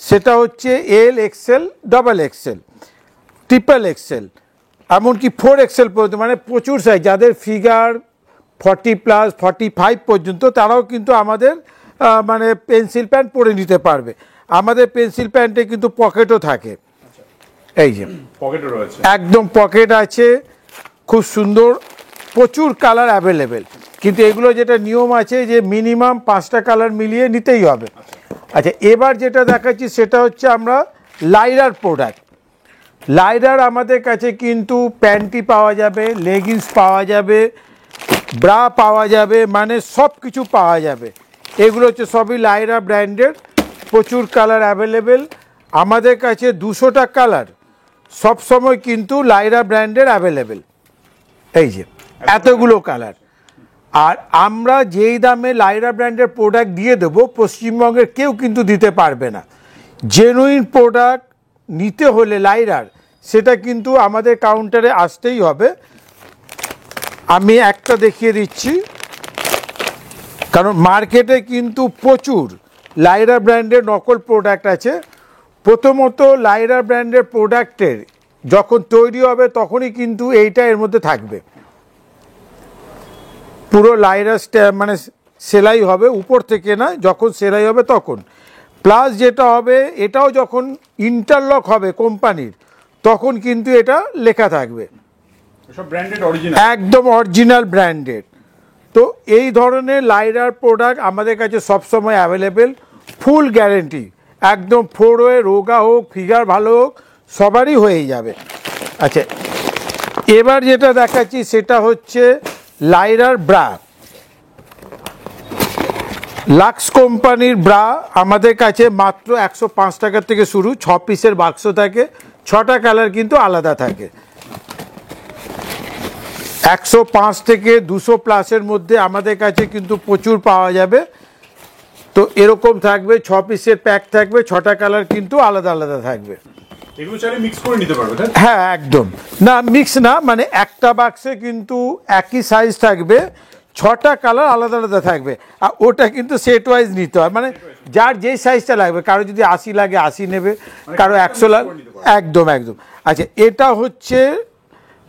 সেটা হচ্ছে L, XL, double XL, triple XL, এমনকি 4XL পর্যন্ত, মানে প্রচুর সাইজ। যাদের ফিগার 40 প্লাস 45 পর্যন্ত তারাও কিন্তু আমাদের মানে পেন্সিল প্যান্ট পরে নিতে পারবে। আমাদের পেন্সিল প্যান্টে কিন্তু পকেটও থাকে, এই যে পকেটও রয়েছে, একদম পকেট আছে, খুব সুন্দর, প্রচুর কালার অ্যাভেলেবেল। কিন্তু এগুলো যেটা নিয়ম আছে যে মিনিমাম 5টা কালার মিলিয়ে নিতেই হবে। আচ্ছা, এবার যেটা দেখাচ্ছি সেটা হচ্ছে আমরা লাইরার প্রোডাক্ট। লাইরার আমাদের কাছে কিন্তু প্যান্টি পাওয়া যাবে, লেগিংস পাওয়া যাবে, ব্রা পাওয়া যাবে, মানে সব কিছু পাওয়া যাবে। এগুলো হচ্ছে সবই লাইরা ব্র্যান্ডের, প্রচুর কালার অ্যাভেলেবেল। আমাদের কাছে 200টা কালার সবসময় কিন্তু লাইরা ব্র্যান্ডের অ্যাভেলেবেল, এই যে এতগুলো কালার। আর আমরা যেই দামে লাইরা ব্র্যান্ডের প্রোডাক্ট দিয়ে দেবো পশ্চিমবঙ্গের কেউ কিন্তু দিতে পারবে না। জেনুইন প্রোডাক্ট নিতে হলে লাইরার, সেটা কিন্তু আমাদের কাউন্টারে আসতেই হবে। আমি একটা দেখিয়ে দিচ্ছি, কারণ মার্কেটে কিন্তু প্রচুর লাইরা ব্র্যান্ডের নকল প্রোডাক্ট আছে। প্রথমত লাইরা ব্র্যান্ডের প্রোডাক্টের যখন তৈরি হবে তখনই কিন্তু এইটা এর মধ্যে থাকবে, পুরো লাইরা মানে সেলাই হবে উপর থেকে না, যখন সেলাই হবে তখন। প্লাস যেটা হবে, এটাও যখন ইন্টারলক হবে কোম্পানির তখন কিন্তু এটা লেখা থাকবে, একদম অরিজিনাল ব্র্যান্ডেড। তো এই ধরনের লাইরার প্রোডাক্ট আমাদের কাছে সবসময় অ্যাভেলেবেল, ফুল গ্যারেন্টি, একদম 4 ওয়ে, রোগা হোক ফিগার ভালো হোক সবারই হয়ে যাবে। আচ্ছা, এবার যেটা দেখাচ্ছি সেটা হচ্ছে লাইরার ব্রা। লাক্স কোম্পানির ব্রা আমাদের কাছে মাত্র 105 টাকার থেকে শুরু, 6 পিসের বাক্স থাকে, 6টা কালার কিন্তু আলাদা থাকে। 105 থেকে 200 প্লাসের মধ্যে আমাদের কাছে কিন্তু প্রচুর পাওয়া যাবে। তো এরকম থাকবে, 6 পিসের প্যাক থাকবে, 6টা কালার কিন্তু আলাদা আলাদা থাকবে। এগুলো চাইলে মিক্স করে নিতে পারবে? হ্যাঁ, একদম না, মিক্স না, মানে একটা বাক্সে কিন্তু একই সাইজ থাকবে, 6টা কালার আলাদা আলাদা থাকবে, আর ওটা কিন্তু সেট ওয়াইজ নিতে হয়, মানে যার যেই সাইজটা লাগবে, কারো যদি 80 লাগে 80 নেবে, কারো 100 লাগে, একদম একদম। আচ্ছা, এটা হচ্ছে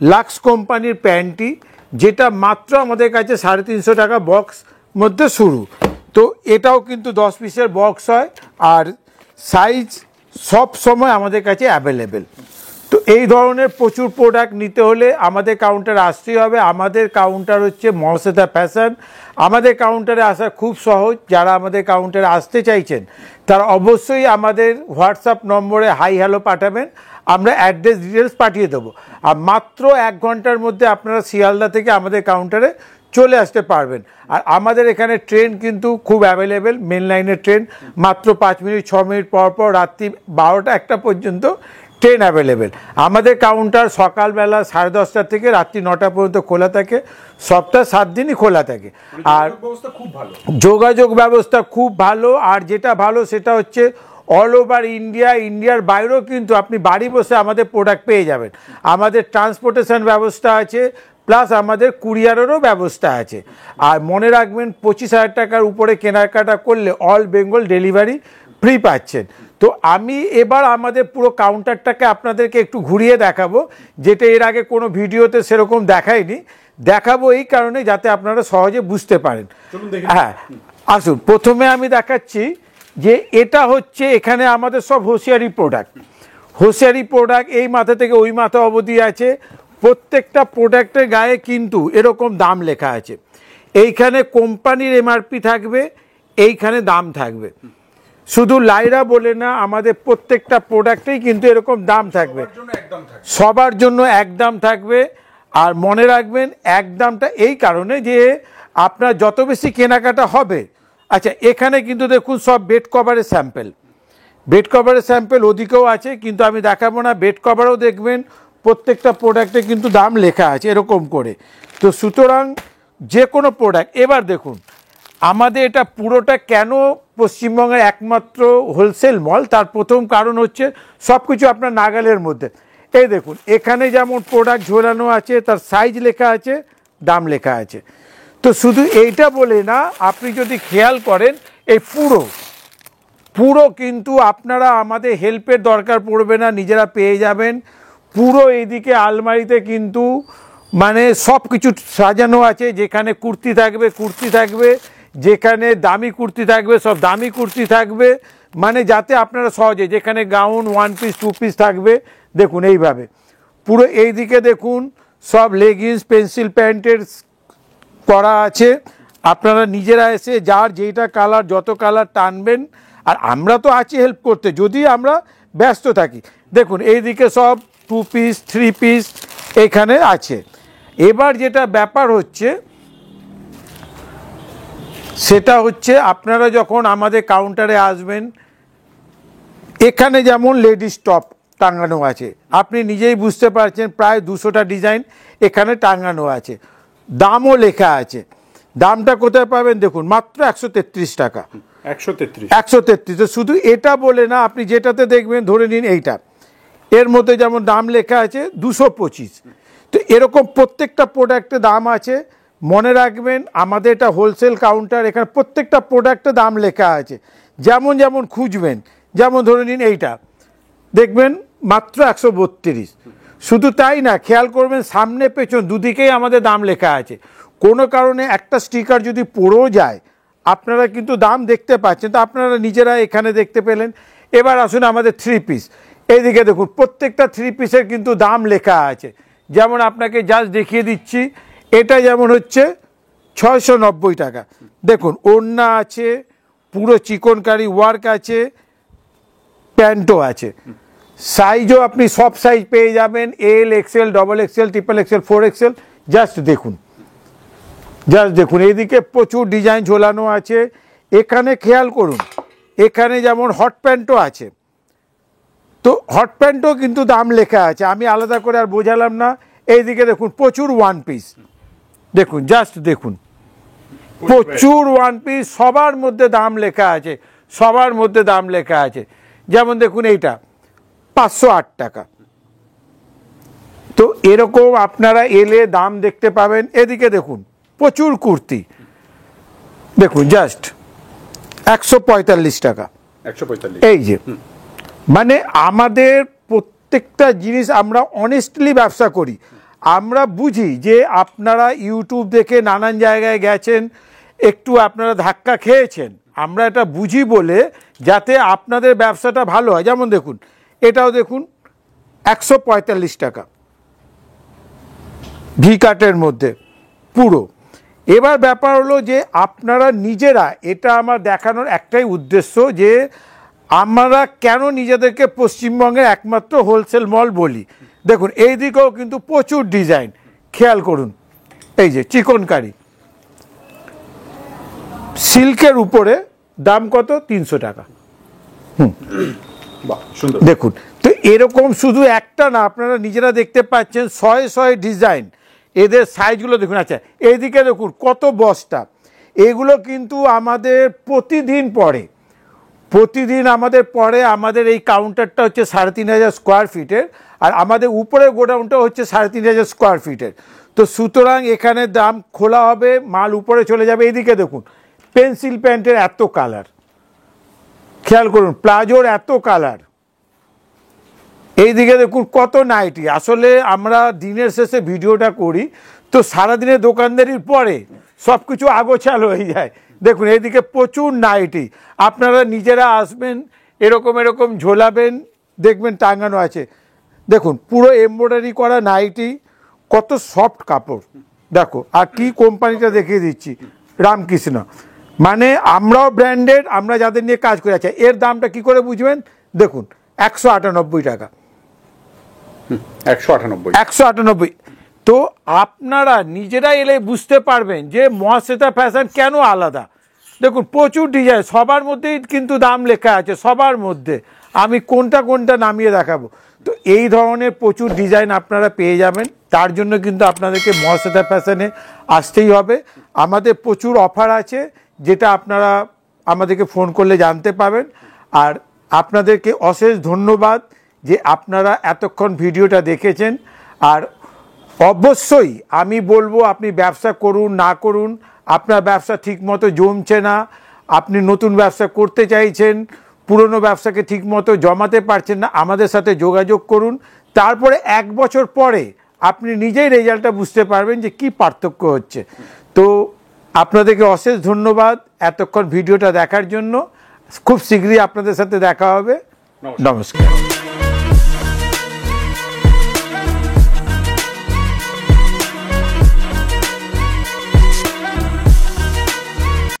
লাক্স কোম্পানির প্যান্টি, যেটা মাত্র আমাদের কাছে 350 টাকা বক্স মধ্যে শুরু। তো এটাও কিন্তু 10 পিসের বক্স হয়, আর সাইজ সব সময় আমাদের কাছে অ্যাভেলেবেল। তো এই ধরনের প্রচুর প্রোডাক্ট নিতে হলে আমাদের কাউন্টারে আসতেই হবে। আমাদের কাউন্টার হচ্ছে মহাশ্বেতা ফ্যাশন। আমাদের কাউন্টারে আসা খুব সহজ। যারা আমাদের কাউন্টারে আসতে চাইছেন তারা অবশ্যই আমাদের হোয়াটসঅ্যাপ নম্বরে হাই হ্যালো পাঠাবেন, আমরা অ্যাড্রেস ডিটেলস পাঠিয়ে দেবো। আর মাত্র 1 ঘন্টার মধ্যে আপনারা শিয়ালদা থেকে আমাদের কাউন্টারে চলে আসতে পারবেন। আর আমাদের এখানে ট্রেন কিন্তু খুব অ্যাভেলেবেল, মেন লাইনের ট্রেন মাত্র 5 মিনিট 6 মিনিট পর পর রাত্রি 12টা 1টা পর্যন্ত ট্রেন অ্যাভেলেবেল। আমাদের কাউন্টার সকালবেলা 10:30 থেকে রাত্রি 9টা পর্যন্ত খোলা থাকে, সপ্তাহে 7 দিনই খোলা থাকে। আর যোগাযোগ ব্যবস্থা খুব ভালো। আর যেটা ভালো সেটা হচ্ছে অল ওভার ইন্ডিয়া, ইন্ডিয়ার বাইরেও কিন্তু আপনি বাড়ি বসে আমাদের প্রোডাক্ট পেয়ে যাবেন। আমাদের ট্রান্সপোর্টেশন ব্যবস্থা আছে, প্লাস আমাদের কুরিয়ারেরও ব্যবস্থা আছে। আর মনে রাখবেন 25,000 টাকার উপরে কেনাকাটা করলে অল বেঙ্গল ডেলিভারি ফ্রি পাচ্ছেন। তো আমি এবার আমাদের পুরো কাউন্টারটাকে আপনাদেরকে একটু ঘুরিয়ে দেখাবো, যেটা এর আগে কোনো ভিডিওতে সেরকম দেখাইনি। দেখাবো এই কারণে যাতে আপনারা সহজে বুঝতে পারেন। হ্যাঁ, আসুন, প্রথমে আমি দেখাচ্ছি যে এটা হচ্ছে এখানে আমাদের সব হোশিয়ারি প্রোডাক্ট। হোশিয়ারি প্রোডাক্ট এই মাথা থেকে ওই মাথা অবধি আছে। প্রত্যেকটা প্রোডাক্টের গায়ে কিন্তু এরকম দাম লেখা আছে। এইখানে কোম্পানির এমআরপি থাকবে, এইখানে দাম থাকবে। শুধু লাইরা বলে না, আমাদের প্রত্যেকটা প্রোডাক্টেই কিন্তু এরকম দাম থাকবে, সবার জন্য একদম থাকবে। আর মনে রাখবেন একদমটা এই কারণে যে আপনার যত বেশি কেনাকাটা হবে। আচ্ছা, এখানে কিন্তু দেখুন সব বেড কভারের স্যাম্পেল, বেড কভারের স্যাম্পেল ওদিকেও আছে, কিন্তু আমি দেখাবো না। বেড কভারও দেখবেন প্রত্যেকটা প্রোডাক্টে কিন্তু দাম লেখা আছে এরকম করে। তো সুতরাং যে কোনো প্রোডাক্ট, এবার দেখুন আমাদের এটা পুরোটা কেন পশ্চিমবঙ্গের একমাত্র হোলসেল মল, তার প্রথম কারণ হচ্ছে সব কিছু আপনার নাগালের মধ্যে। এই দেখুন এখানে যেমন প্রোডাক্ট ঝোলানো আছে, তার সাইজ লেখা আছে, দাম লেখা আছে। তো শুধু এইটা বলে না, আপনি যদি খেয়াল করেন এই পুরো কিন্তু আপনারা আমাদের হেল্পের দরকার পড়বে না, নিজেরা পেয়ে যাবেন। পুরো এইদিকে আলমারিতে কিন্তু মানে সব কিছু সাজানো আছে। যেখানে কুর্তি থাকবে কুর্তি থাকবে, যেখানে দামি কুর্তি থাকবে সব দামি কুর্তি থাকবে, মানে যাতে আপনারা সহজে, যেখানে গাউন 1 পিস 2 পিস থাকবে। দেখুন এইভাবে পুরো এই দিকে দেখুন সব লেগিংস পেন্সিল প্যান্টের করা আছে। আপনারা নিজেরা এসে যার যেইটা কালার, যত কালার টানবেন, আর আমরা তো আছি হেল্প করতে যদি আমরা ব্যস্ত থাকি। দেখুন এইদিকে সব 2 পিস 3 পিস এখানে আছে। এবার যেটা ব্যাপার হচ্ছে সেটা হচ্ছে আপনারা যখন আমাদের কাউন্টারে আসবেন, এখানে যেমন লেডিস টপ টাঙানো আছে, আপনি নিজেই বুঝতে পারছেন প্রায় 200টা ডিজাইন এখানে টাঙানো আছে, দামও লেখা আছে। দামটা কোথায় পাবেন দেখুন, মাত্র 133 টাকা। 133। তো শুধু এটা বলে না, আপনি যেটাতে দেখবেন, ধরে নিন এইটা, এর মধ্যে যেমন দাম লেখা আছে 225। তো এরকম প্রত্যেকটা প্রোডাক্টে দাম আছে। মনে রাখবেন আমাদের এটা হোলসেল কাউন্টার, এখানে প্রত্যেকটা প্রোডাক্টে দাম লেখা আছে। যেমন যেমন খুঁজবেন, যেমন ধরে নিন এইটা দেখবেন মাত্র 132। শুধু তাই না, খেয়াল করবেন সামনে পেছন দুদিকেই আমাদের দাম লেখা আছে। কোনো কারণে একটা স্টিকার যদি পড়েও যায়, আপনারা কিন্তু দাম দেখতে পাচ্ছেন, তো আপনারা নিজেরা এখানে দেখতে পেলেন। এবার আসুন আমাদের 3 পিস, এইদিকে দেখুন প্রত্যেকটা 3 পিসের কিন্তু দাম লেখা আছে। যেমন আপনাকে জাস্ট দেখিয়ে দিচ্ছি, এটা যেমন হচ্ছে 690 টাকা। দেখুন ওড়না আছে, পুরো চিকনকারি ওয়ার্ক আছে, প্যান্টও আছে, সাইজও আপনি সব সাইজ পেয়ে যাবেন, L XL double XL triple Excel 4XL। Just দেখুন এইদিকে প্রচুর ডিজাইন ঝোলানো আছে। এখানে খেয়াল করুন, এখানে যেমন হট প্যান্টও আছে, তো হট প্যান্টও কিন্তু দাম লেখা আছে, আমি আলাদা করে আর বোঝালাম না। এইদিকে দেখুন প্রচুর 1 পিস, দেখুন জাস্ট দেখুন প্রচুর 1 পিস, সবার মধ্যে দাম লেখা আছে, সবার মধ্যে দাম লেখা আছে। যেমন দেখুন এইটা 508 টাকা। তো এরকম আপনারা এলে দাম দেখতে পাবেন। এদিকে দেখুন প্রচুর কুর্তি দেখুন জাস্ট 145 টাকা, 145। এই যে মানে আমাদের প্রত্যেকটা জিনিস আমরা অনেস্টলি ব্যবসা করি। আমরা বুঝি যে আপনারা ইউটিউব দেখে নানান জায়গায় গেছেন, একটু আপনারা ধাক্কা খেয়েছেন, আমরা এটা বুঝি বলে যাতে আপনাদের ব্যবসাটা ভালো হয়। যেমন দেখুন এটাও দেখুন 145 টাকা, ভি কাটের মধ্যে পুরো। এবার ব্যাপার হলো যে আপনারা নিজেরা, এটা আমার দেখানোর একটাই উদ্দেশ্য যে আমরা কেন নিজেদেরকে পশ্চিমবঙ্গের একমাত্র হোলসেল মল বলি। দেখুন এই দিকেও কিন্তু প্রচুর ডিজাইন, খেয়াল করুন, এই যে চিকনকারি সিল্কের উপরে, দাম কত? 300 টাকা। বাহ, সুন্দর। দেখুন তো এরকম শুধু একটা না, আপনারা নিজেরা দেখতে পাচ্ছেন শয়ে ডিজাইন, এদের সাইজগুলো দেখুন। আচ্ছা এইদিকে দেখুন কত বস্তা, এগুলো কিন্তু আমাদের প্রতিদিন আমাদের এই কাউন্টারটা হচ্ছে 3500 স্কোয়ার ফিটের, আর আমাদের উপরের গোডাউনটা হচ্ছে 3500 স্কোয়ার ফিটের। তো সুতরাং এখানে দাম খোলা হবে, মাল উপরে চলে যাবে। এইদিকে দেখুন পেন্সিল প্যান্টের এত কালার, খেয়াল করুন প্লাজোর এত কালার, এইদিকে দেখুন কত নাইটি। আসলে আমরা দিনের শেষে ভিডিওটা করি তো সারাদিনের দোকানদারির পরে সব কিছু আগোছাল হয়ে যায়। দেখুন এইদিকে প্রচুর নাইটি, আপনারা নিজেরা আসবেন, এরকম ঝোলাবেন, দেখবেন টাঙানো আছে। দেখুন পুরো এমব্রয়ডারি করা নাইটি, কত সফট কাপড় দেখো। আর কি কোম্পানিটা দেখিয়ে দিচ্ছি, রামকৃষ্ণ, মানে আমরাও ব্র্যান্ডেড, আমরা যাদের নিয়ে কাজ করে আছি। এর দামটা কি করে বুঝবেন, দেখুন 198 টাকা, 198। তো আপনারা নিজেরা এলে বুঝতে পারবেন যে মহাশ্বেতা ফ্যাশন কেন আলাদা। দেখুন প্রচুর ডিজাইন, সবার মধ্যেই কিন্তু দাম লেখা আছে, সবার মধ্যে। আমি কোনটা নামিয়ে দেখাবো। তো এই ধরনের প্রচুর ডিজাইন আপনারা পেয়ে যাবেন, তার জন্য কিন্তু আপনাদেরকে মহাশ্বেতা ফ্যাশনে আসতেই হবে। আমাদের প্রচুর অফার আছে, যেটা আপনারা আমাদেরকে ফোন করলে জানতে পাবেন। আর আপনাদেরকে অশেষ ধন্যবাদ যে আপনারা এতক্ষণ ভিডিওটা দেখেছেন। আর অবশ্যই আমি বলবো আপনি ব্যবসা করুন না করুন, আপনার ব্যবসা ঠিকমতো জমছে না, আপনি নতুন ব্যবসা করতে চাইছেন, পুরনো ব্যবসাকে ঠিকমতো জমাতে পারছেন না, আমাদের সাথে যোগাযোগ করুন। তারপরে 1 বছর পরে আপনি নিজেই রেজাল্টটা বুঝতে পারবেন যে কি পার্থক্য হচ্ছে। তো আপনাদেরকে অশেষ ধন্যবাদ এতক্ষণ ভিডিওটা দেখার জন্য। খুব শীঘ্রই আপনাদের সাথে দেখা হবে। নমস্কার।